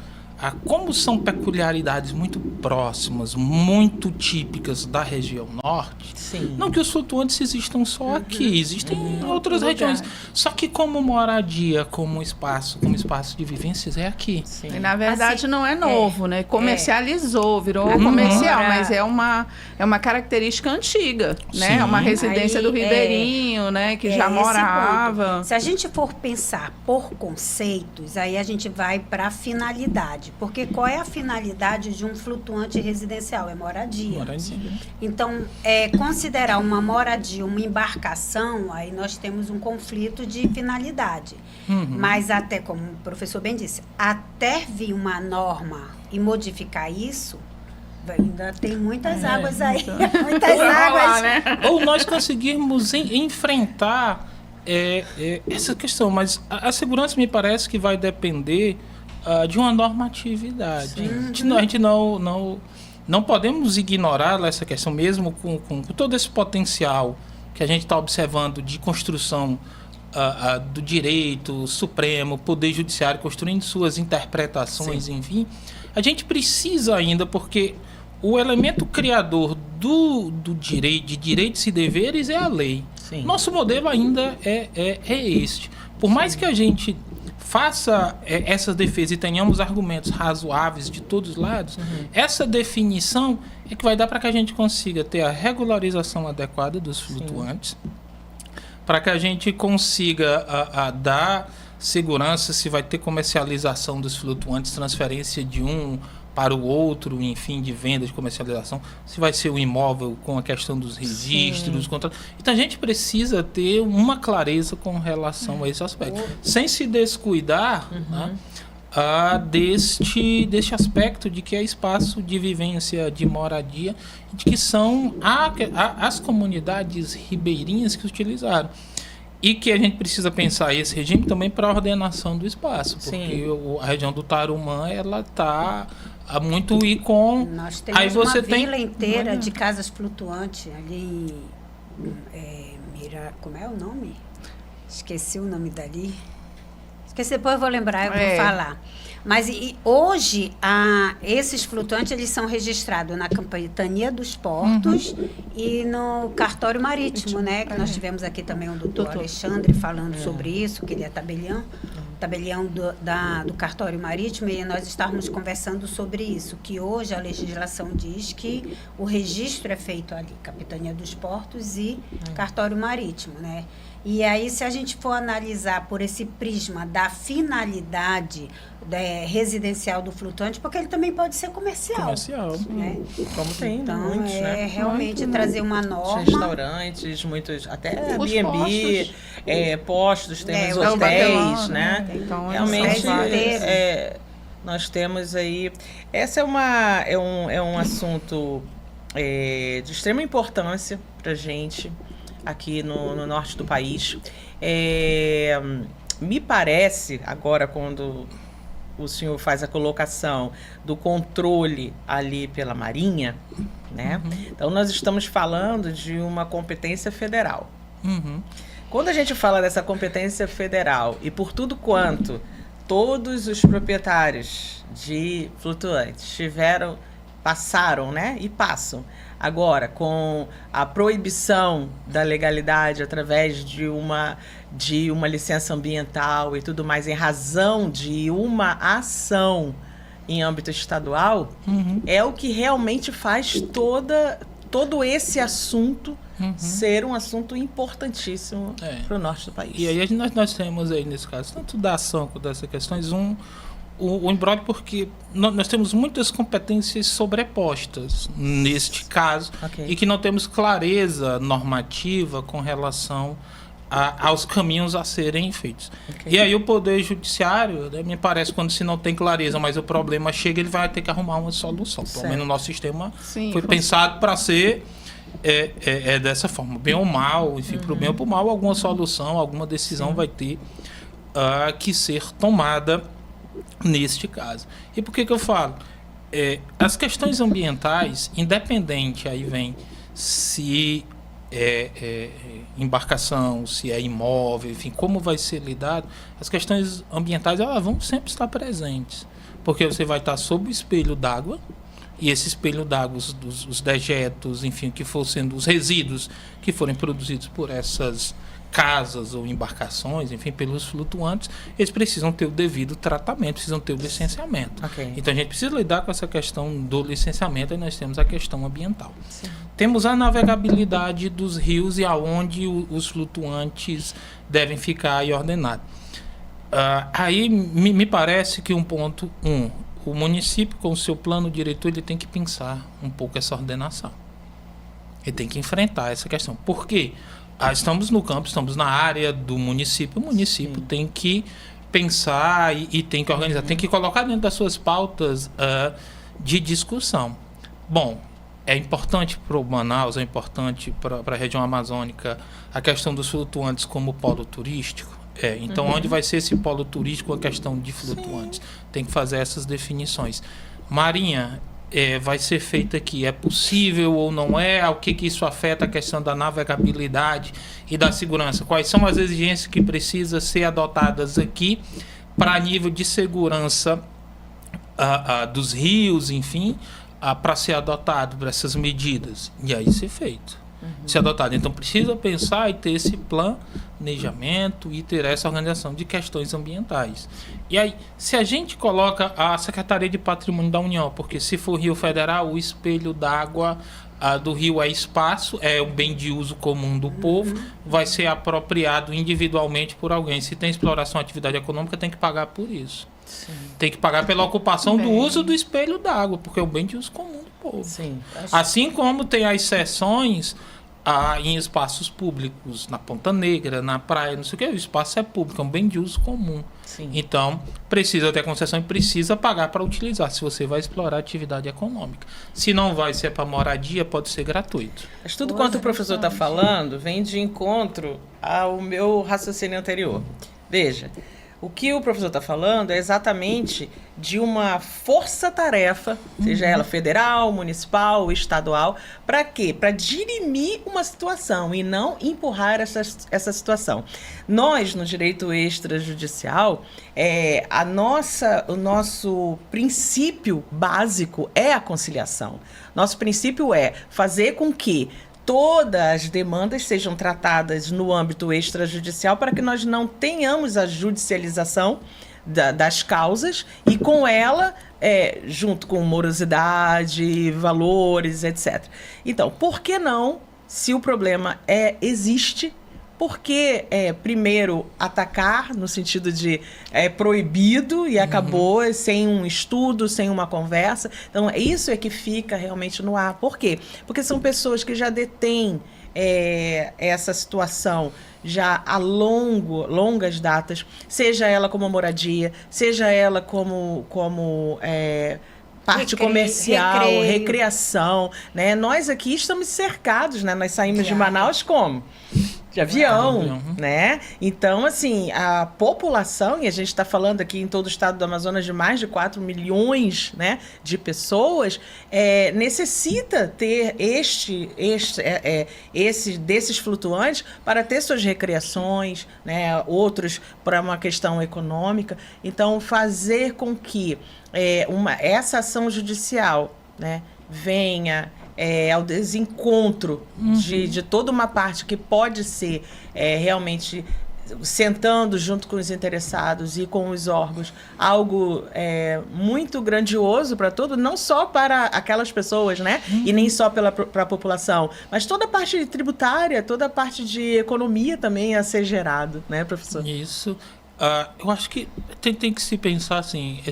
como são peculiaridades muito próximas, muito típicas da região norte. Sim. Não que os flutuantes existam só aqui, existem em outras regiões. Só que como moradia, como espaço de vivências, é aqui. Sim. E na verdade assim, não é novo, né? Comercializou, virou comercial, mas é uma característica antiga, né? É uma residência do ribeirinho, né? Que já morava. Se a gente for pensar por conceitos, aí a gente vai para a finalidade. Porque qual é a finalidade de um flutuante residencial? É moradia. Então, considerar uma moradia, uma embarcação, aí nós temos um conflito de finalidade. Mas até, como o professor bem disse, até vir uma norma e modificar isso, ainda tem muitas águas aí. Muitas águas. Né? Ou nós conseguirmos enfrentar essa questão, mas a segurança me parece que vai depender de uma normatividade. A gente não podemos ignorar essa questão, mesmo com todo esse potencial que a gente está observando de construção do direito supremo, poder judiciário, construindo suas interpretações, enfim. A gente precisa ainda, porque o elemento criador de direitos e deveres é a lei. Nosso modelo ainda é este. Por mais que a gente faça essa defesa e tenhamos argumentos razoáveis de todos os lados, essa definição é que vai dar para que a gente consiga ter a regularização adequada dos flutuantes, para que a gente consiga dar segurança se vai ter comercialização dos flutuantes, transferência de um para o outro, enfim, de venda, de comercialização, se vai ser o imóvel com a questão dos registros, contratos. Então a gente precisa ter uma clareza com relação a esse aspecto, sem se descuidar deste aspecto de que é espaço de vivência, de moradia, de que são as comunidades ribeirinhas que utilizaram. E que a gente precisa pensar esse regime também para a ordenação do espaço, porque a região do Tarumã, ela está muito com... Nós temos aí você uma vila inteira de casas flutuantes ali como é o nome? Esqueci o nome dali. Depois eu vou lembrar, eu vou falar. Mas hoje, esses flutuantes eles são registrados na Capitania dos Portos e no Cartório Marítimo, né? Que nós tivemos aqui também o doutor Alexandre falando sobre isso, que ele é tabelião do Cartório Marítimo, e nós estávamos conversando sobre isso, que hoje a legislação diz que o registro é feito ali, Capitania dos Portos e Cartório Marítimo, né? E aí, se a gente for analisar por esse prisma da finalidade residencial do flutuante, porque ele também pode ser comercial. Né? Como tem muitos, né? Realmente trazer uma norma. Restaurantes, muitos, até Airbnb, postos, temos hotéis, né? Então, realmente, nós temos aí... Essa é um assunto de extrema importância para a gente, aqui no norte do país. Me parece, agora quando o senhor faz a colocação do controle ali pela Marinha, né? Então nós estamos falando de uma competência federal. Quando a gente fala dessa competência federal e por tudo quanto todos os proprietários de flutuantes passaram, né? E passam agora com a proibição da legalidade através de uma licença ambiental e tudo mais, em razão de uma ação em âmbito estadual, é o que realmente faz todo esse assunto ser um assunto importantíssimo para o norte do país. E aí nós temos aí, nesse caso, tanto da ação quanto dessas questões, o imbróglio, porque nós temos muitas competências sobrepostas neste caso, e que não temos clareza normativa com relação aos caminhos a serem feitos. E aí o Poder Judiciário, né, me parece, quando se não tem clareza, mas o problema chega, ele vai ter que arrumar uma solução. Pelo menos o nosso sistema foi pensado para ser dessa forma. Bem ou mal, enfim, para o bem ou para o mal, alguma solução, alguma decisão vai ter que ser tomada neste caso. E por que eu falo? As questões ambientais, independente, aí vem se embarcação, se é imóvel, enfim, como vai ser lidado, as questões ambientais elas vão sempre estar presentes, porque você vai estar sob o espelho d'água, e esse espelho d'água, os dejetos, enfim, que for sendo os resíduos que forem produzidos por essas casas ou embarcações, enfim, pelos flutuantes, eles precisam ter o devido tratamento, precisam ter o licenciamento. Então a gente precisa lidar com essa questão do licenciamento, e nós temos a questão ambiental. Temos a navegabilidade dos rios e aonde os flutuantes devem ficar aí ordenados. Aí me parece que o município, com o seu plano diretor, ele tem que pensar um pouco essa ordenação. Ele tem que enfrentar essa questão. Por quê? Estamos no campo, estamos na área do município. O município tem que pensar e tem que organizar, tem que colocar dentro das suas pautas de discussão. Bom, é importante para o Manaus, é importante para a região amazônica a questão dos flutuantes como polo turístico. Então, onde vai ser esse polo turístico a questão de flutuantes? Tem que fazer essas definições. Marinha, vai ser feita aqui, é possível ou não é? O que isso afeta a questão da navegabilidade e da segurança? Quais são as exigências que precisam ser adotadas aqui para nível de segurança dos rios, enfim, para ser adotado por essas medidas? E aí ser feito. Ser adotado. Então, precisa pensar e ter esse planejamento e ter essa organização de questões ambientais. E aí, se a gente coloca a Secretaria de Patrimônio da União, porque se for Rio Federal, o espelho d'água do rio é espaço, é um bem de uso comum do povo, vai ser apropriado individualmente por alguém. Se tem exploração, atividade econômica, tem que pagar por isso. Sim. Tem que pagar pela ocupação do uso do espelho d'água, porque é um bem de uso comum do povo. Sim, assim como tem as seções em espaços públicos, na Ponta Negra, na praia, não sei o que, o espaço é público, é um bem de uso comum. Sim. Então, precisa ter concessão e precisa pagar para utilizar, se você vai explorar atividade econômica. Se não vai ser para moradia, pode ser gratuito. Mas tudo quanto o professor está falando vem de encontro ao meu raciocínio anterior. Veja, o que o professor está falando é exatamente de uma força-tarefa, seja ela federal, municipal, estadual, para quê? Para dirimir uma situação e não empurrar essa situação. Nós, no direito extrajudicial, o nosso princípio básico é a conciliação. Nosso princípio é fazer com que todas as demandas sejam tratadas no âmbito extrajudicial para que nós não tenhamos a judicialização das causas e com ela, junto com morosidade, valores, etc. Então, por que não, se o problema existe, por que primeiro atacar no sentido de proibido e acabou sem um estudo, sem uma conversa? Então, isso é que fica realmente no ar. Por quê? Porque são pessoas que já detêm essa situação já há longas datas, seja ela como moradia, seja ela como parte comercial, recreação, né? Nós aqui estamos cercados, né? Nós saímos de Manaus como? De avião, né? Então, assim, a população, e a gente está falando aqui em todo o estado do Amazonas de mais de 4 milhões, né, de pessoas, necessita ter desses flutuantes para ter suas recreações, né, outros para uma questão econômica. Então, fazer com que essa ação judicial, né, venha ao desencontro de toda uma parte que pode ser realmente sentando junto com os interessados e com os órgãos, algo muito grandioso para todo, não só para aquelas pessoas, né? E nem só para a população, mas toda a parte tributária, toda a parte de economia também a ser gerado, né, professor? Isso. Eu acho que tem que se pensar assim,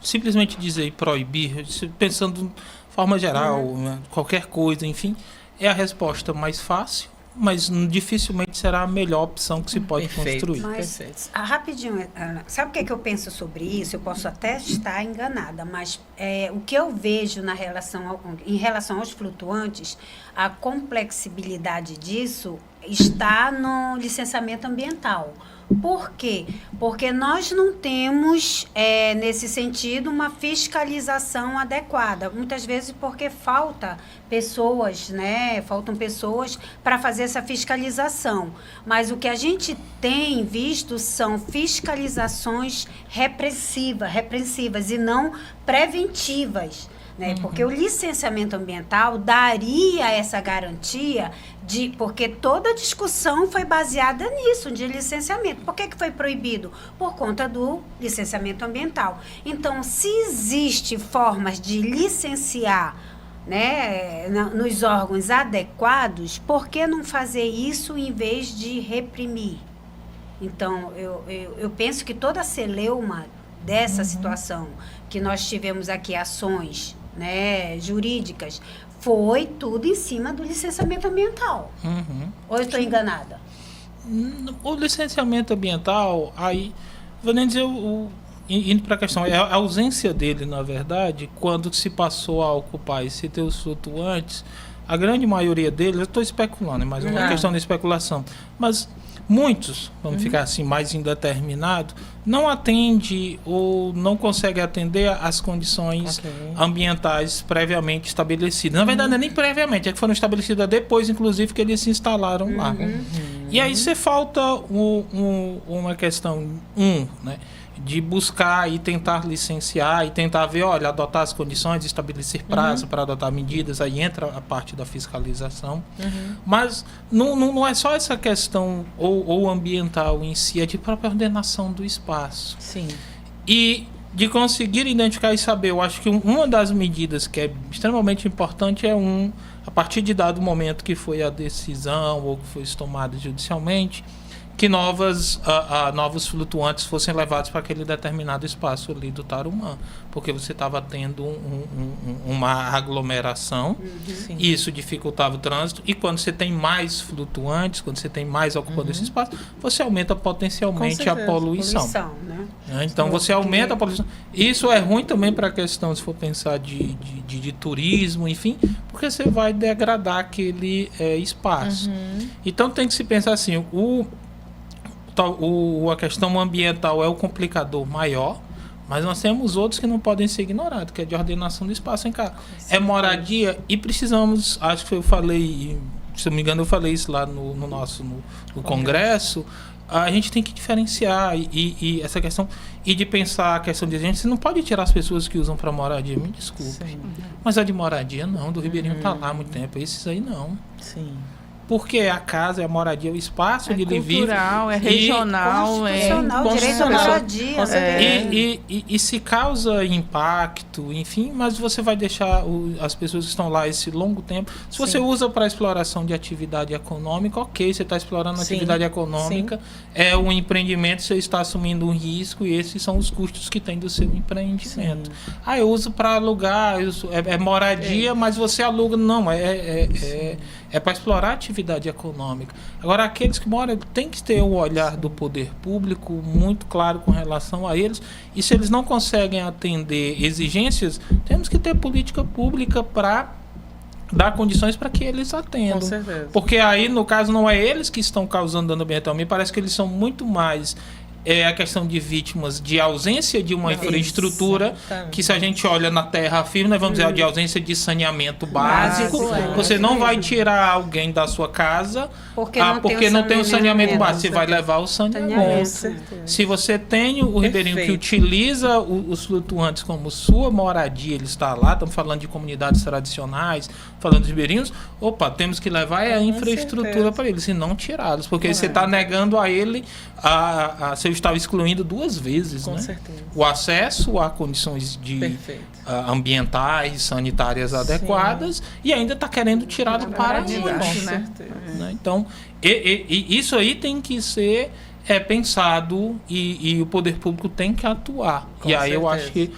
simplesmente dizer proibir, pensando de forma geral, né, qualquer coisa, enfim, é a resposta mais fácil, mas dificilmente será a melhor opção que se pode construir. Mas, rapidinho, Ana, sabe o que eu penso sobre isso? Eu posso até estar enganada, mas o que eu vejo em relação aos flutuantes, a complexibilidade disso está no licenciamento ambiental. Por quê? Porque nós não temos, nesse sentido, uma fiscalização adequada. Muitas vezes porque faltam pessoas para fazer essa fiscalização. Mas o que a gente tem visto são fiscalizações repressivas e não preventivas. Né? Porque o licenciamento ambiental daria essa garantia porque toda a discussão foi baseada nisso, de licenciamento. Por que foi proibido? Por conta do licenciamento ambiental. Então, se existe formas de licenciar, né, nos órgãos adequados, por que não fazer isso em vez de reprimir? Então, eu penso que toda celeuma dessa situação que nós tivemos aqui, ações, né, jurídicas, foi tudo em cima do licenciamento ambiental. Ou eu estou enganada? O licenciamento ambiental, aí, vou nem dizer, indo para a questão, a ausência dele, na verdade, quando se passou a ocupar esse teus flutuantes, a grande maioria deles, eu estou especulando, mas é uma questão de especulação, mas muitos, vamos ficar assim, mais indeterminado, não atende ou não consegue atender às condições ambientais previamente estabelecidas. Na verdade, não é nem previamente, é que foram estabelecidas depois, inclusive, que eles se instalaram lá. E aí você falta uma questão, né? De buscar e tentar licenciar e tentar ver, olha, adotar as condições, estabelecer prazo para adotar medidas, aí entra a parte da fiscalização. Mas não é só essa questão ou ambiental em si, é de própria ordenação do espaço. Sim. E de conseguir identificar e saber, eu acho que uma das medidas que é extremamente importante é a partir de dado momento que foi a decisão ou que foi tomada judicialmente, que novos flutuantes fossem levados para aquele determinado espaço ali do Tarumã, porque você estava tendo uma aglomeração, e isso dificultava o trânsito, e quando você tem mais flutuantes, quando você tem mais ocupando esse espaço, você aumenta potencialmente a poluição. Né? Então você aumenta a poluição. Isso é ruim também para a questão, se for pensar de turismo, enfim, porque você vai degradar aquele espaço. Então tem que se pensar assim, a questão ambiental é o complicador maior, mas nós temos outros que não podem ser ignorados, que é de ordenação do espaço em casa. É moradia e precisamos, acho que eu falei, se não me engano eu falei isso lá no congresso, a gente tem que diferenciar e essa questão, e de pensar a questão de gente, você não pode tirar as pessoas que usam para moradia, me desculpe, mas a de moradia não, do Ribeirinho está lá há muito tempo, esses aí não. Sim. Porque a casa, a moradia, o espaço onde ele vive. Cultural, é regional, é direito à moradia. E se causa impacto, enfim, mas você vai deixar as pessoas que estão lá esse longo tempo. Se você usa para exploração de atividade econômica, ok, você está explorando atividade econômica, é um empreendimento, você está assumindo um risco e esses são os custos que tem do seu empreendimento. Eu uso para alugar, é moradia, mas você aluga, não, é para explorar a atividade econômica. Agora, aqueles que moram têm que ter o olhar do poder público muito claro com relação a eles, e se eles não conseguem atender exigências, temos que ter política pública para dar condições para que eles atendam. Com certeza. Porque aí, no caso, não é eles que estão causando dano ambiental, me parece que eles são muito mais a questão de vítimas de ausência de uma infraestrutura, que se a gente olha na terra firme, nós vamos dizer de ausência de saneamento básico. Você não vai tirar alguém da sua casa porque não tem o saneamento básico. Você vai levar o saneamento. Se você tem o ribeirinho que utiliza os flutuantes como sua moradia, ele está lá, estamos falando de comunidades tradicionais, falando de ribeirinhos, temos que levar a infraestrutura para eles e não tirá-los, porque você está negando a ele você estava excluindo duas vezes, Com né? certeza. O acesso a condições ambientais, sanitárias adequadas, e ainda está querendo tirá-lo para onde, né? Então, isso aí tem que ser pensado e o poder público tem que atuar. Eu acho que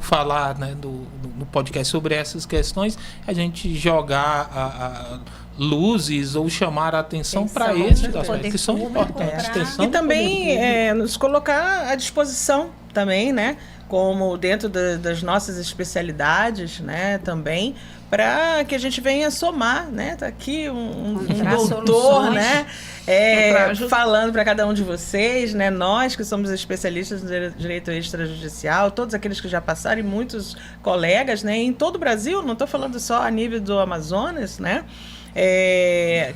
falar, né, no podcast sobre essas questões, a gente jogar luzes ou chamar a atenção para esses aspectos que são importantes. E também nos colocar à disposição também, né? Como dentro das nossas especialidades, né? Também para que a gente venha somar, né? Tá aqui um doutor, né? Falando para cada um de vocês, né? Nós que somos especialistas no direito extrajudicial, todos aqueles que já passaram e muitos colegas, né? Em todo o Brasil, não estou falando só a nível do Amazonas, né?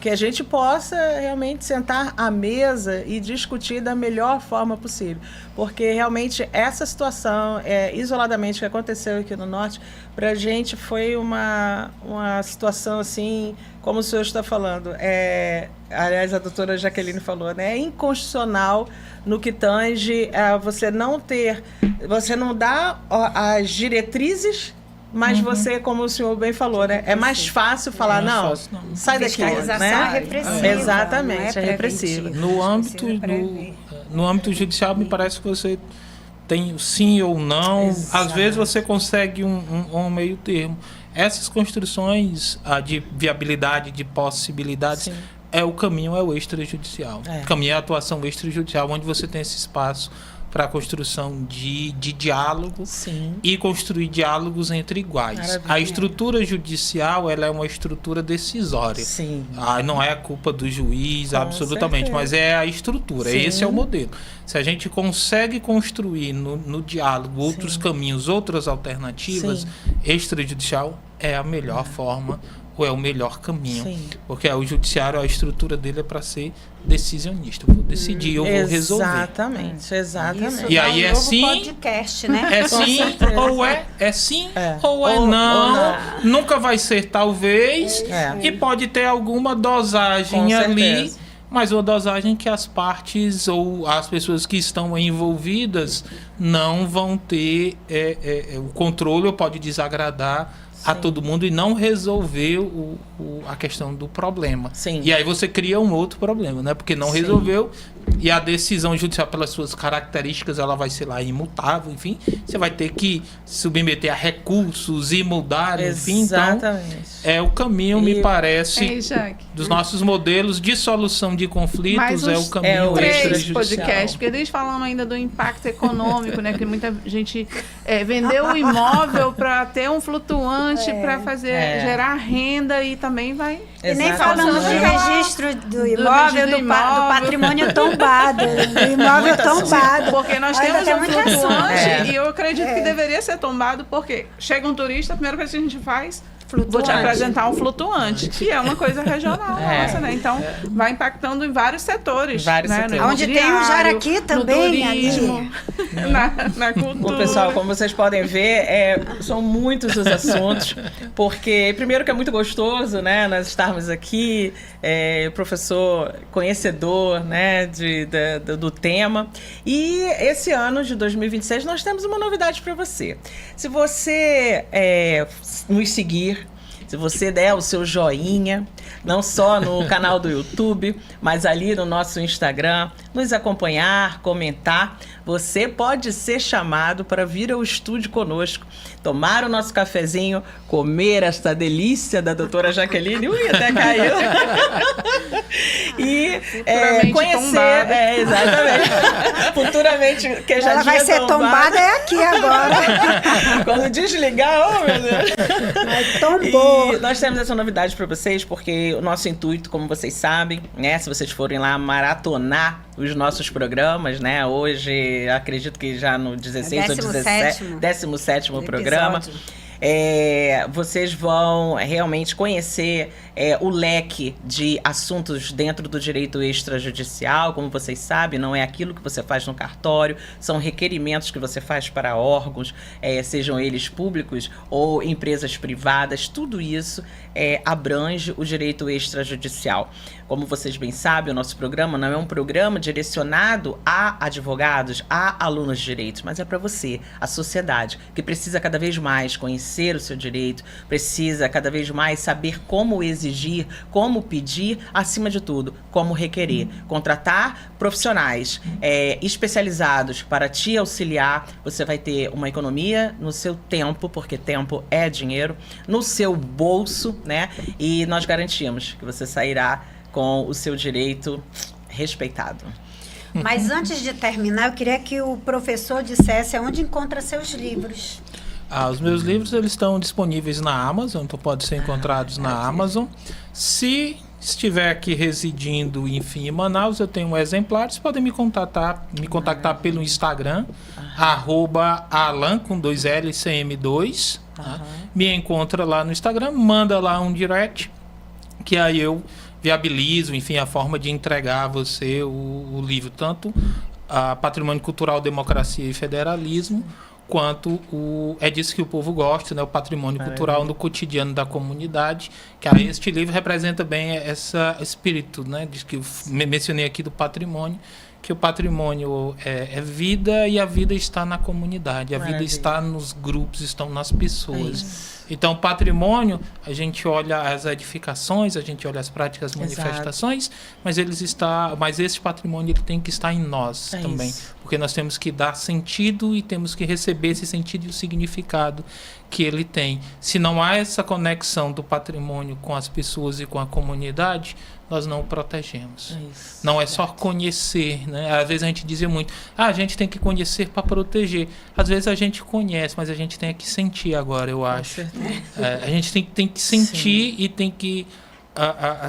Que a gente possa realmente sentar à mesa e discutir da melhor forma possível. Porque realmente essa situação, isoladamente, que aconteceu aqui no Norte, para a gente foi uma situação assim, como o senhor está falando, aliás, a doutora Jaqueline falou, né? É inconstitucional no que tange você não dá as diretrizes, mas você, como o senhor bem falou, né? É mais fácil falar, sai daqui, né? Repressiva, exatamente, é repressiva. No âmbito judicial, me parece que você tem sim ou não. Exato. Às vezes você consegue um meio termo. Essas construções de viabilidade, de possibilidades, sim, o caminho é o extrajudicial. O caminho é a atuação extrajudicial, onde você tem esse espaço para a construção de diálogo, sim, e construir diálogos entre iguais. Maravilha. A estrutura judicial, ela é uma estrutura decisória. Sim. Não é a culpa do juiz, com absolutamente, certeza, mas é a estrutura. Sim. Esse é o modelo. Se a gente consegue construir no diálogo outros, sim, caminhos, outras alternativas, sim, extrajudicial é a melhor forma, ou é o melhor caminho. Sim. Porque o judiciário, a estrutura dele é para ser decisionista. Eu vou decidir, eu vou resolver. Exatamente. Isso e aí é sim, podcast, né? É sim, ou é sim, ou é não. Nunca vai ser talvez, e pode ter alguma dosagem ali, mas uma dosagem que as partes ou as pessoas que estão envolvidas não vão ter o controle, ou pode desagradar, sim, a todo mundo e não resolver a questão do problema. Sim. E aí você cria um outro problema, né? Porque não, sim, resolveu, e a decisão judicial, pelas suas características, ela vai ser lá imutável, enfim. Você vai ter que submeter a recursos e mudar, enfim. Exatamente. Então, o caminho, me parece, dos nossos modelos de solução de conflitos, o caminho extrajudicial. Podcast, porque eles falam ainda do impacto econômico, né? Que muita gente vendeu o imóvel para ter um flutuante, para fazer gerar renda, e também vai... E nem falamos de registro do imóvel, do patrimônio tombado, do imóvel tombado. Porque nós temos um flutuante, e eu acredito que deveria ser tombado, porque chega um turista, a primeira coisa que a gente faz... Vou te apresentar um flutuante, que é uma coisa regional nossa, né? Então, vai impactando em vários setores. Né? Onde tem o jaraqui também, turismo, na cultura. Bom, pessoal, como vocês podem ver, são muitos os assuntos, porque, primeiro, que é muito gostoso, né? Nós estarmos aqui, professor conhecedor, né? Do tema. E esse ano de 2026, nós temos uma novidade para você. Se você nos seguir, se você der o seu joinha, não só no canal do YouTube, mas ali no nosso Instagram, nos acompanhar, comentar, você pode ser chamado para vir ao estúdio conosco, tomar o nosso cafezinho, comer esta delícia da doutora Jaqueline, até caiu, e conhecer, exatamente, futuramente queijadinha. Ela vai ser tombada aqui agora. Quando desligar, meu Deus. Mas tombou. E nós temos essa novidade para vocês, porque o nosso intuito, como vocês sabem, né, se vocês forem lá maratonar os nossos programas, né, hoje acredito que já no 16 ou 17, 17º programa, vocês vão realmente conhecer o leque de assuntos dentro do direito extrajudicial. Como vocês sabem, não é aquilo que você faz no cartório, são requerimentos que você faz para órgãos, sejam eles públicos ou empresas privadas. Tudo isso abrange o direito extrajudicial. Como vocês bem sabem, o nosso programa não é um programa direcionado a advogados, a alunos de direito, mas é para você, a sociedade, que precisa cada vez mais conhecer o seu direito, precisa cada vez mais saber como exigir, como pedir, acima de tudo, como requerer. Contratar profissionais especializados para te auxiliar. Você vai ter uma economia no seu tempo, porque tempo é dinheiro, no seu bolso, né? E nós garantimos que você sairá com o seu direito respeitado. Mas antes de terminar, eu queria que o professor dissesse onde encontra seus livros. Os meus livros, eles estão disponíveis na Amazon, então podem ser encontrados na Amazon. Se estiver aqui residindo, enfim, em Manaus, eu tenho exemplares, podem me contactar pelo Instagram, @alan com 2L-CM2. Me encontra lá no Instagram, manda lá um direct, que aí eu viabilizo, enfim, a forma de entregar a você o livro, tanto a Patrimônio Cultural, Democracia e Federalismo, quanto é disso que o povo gosta, né? O patrimônio cultural no cotidiano da comunidade, que aí este livro representa bem esse espírito, né? De que eu mencionei aqui do patrimônio, que o patrimônio é vida, e a vida está na comunidade, a vida está nos grupos, estão nas pessoas. Então, patrimônio, a gente olha as edificações, a gente olha as práticas, manifestações, mas esse patrimônio ele tem que estar em nós também. Porque nós temos que dar sentido e temos que receber esse sentido e o significado que ele tem. Se não há essa conexão do patrimônio com as pessoas e com a comunidade, nós não o protegemos. Não é só conhecer, né? Às vezes a gente dizia muito, a gente tem que conhecer para proteger. Às vezes a gente conhece, mas a gente tem que sentir agora, eu acho. A gente tem que sentir e tem que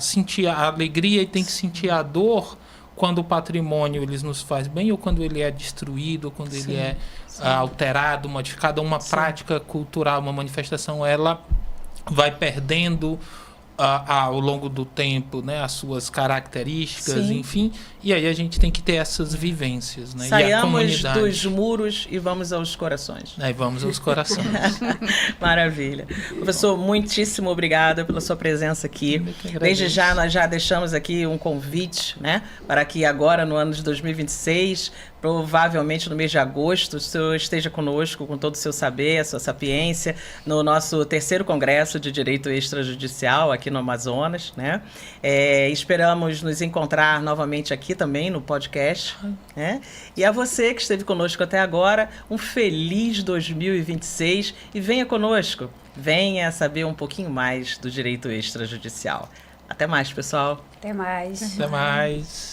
sentir a alegria e tem que sentir a dor quando o patrimônio ele nos faz bem ou quando ele é destruído, ou quando ele é alterado, modificado. Uma prática cultural, uma manifestação, ela vai perdendo ao longo do tempo, né, as suas características, enfim, e aí a gente tem que ter essas vivências, né? Saiamos e a comunidade dos muros e vamos aos corações. Vamos aos corações. Maravilha. Professor, muitíssimo obrigada pela sua presença aqui. Desde já, nós já deixamos aqui um convite, né, para que agora, no ano de 2026, provavelmente no mês de agosto, o senhor esteja conosco com todo o seu saber, a sua sapiência, no nosso 3º Congresso de Direito Extrajudicial aqui no Amazonas, né? Esperamos nos encontrar novamente aqui também no podcast, né? E a você que esteve conosco até agora, um feliz 2026 e venha conosco, venha saber um pouquinho mais do direito extrajudicial. Até mais, pessoal. Até mais. Até mais.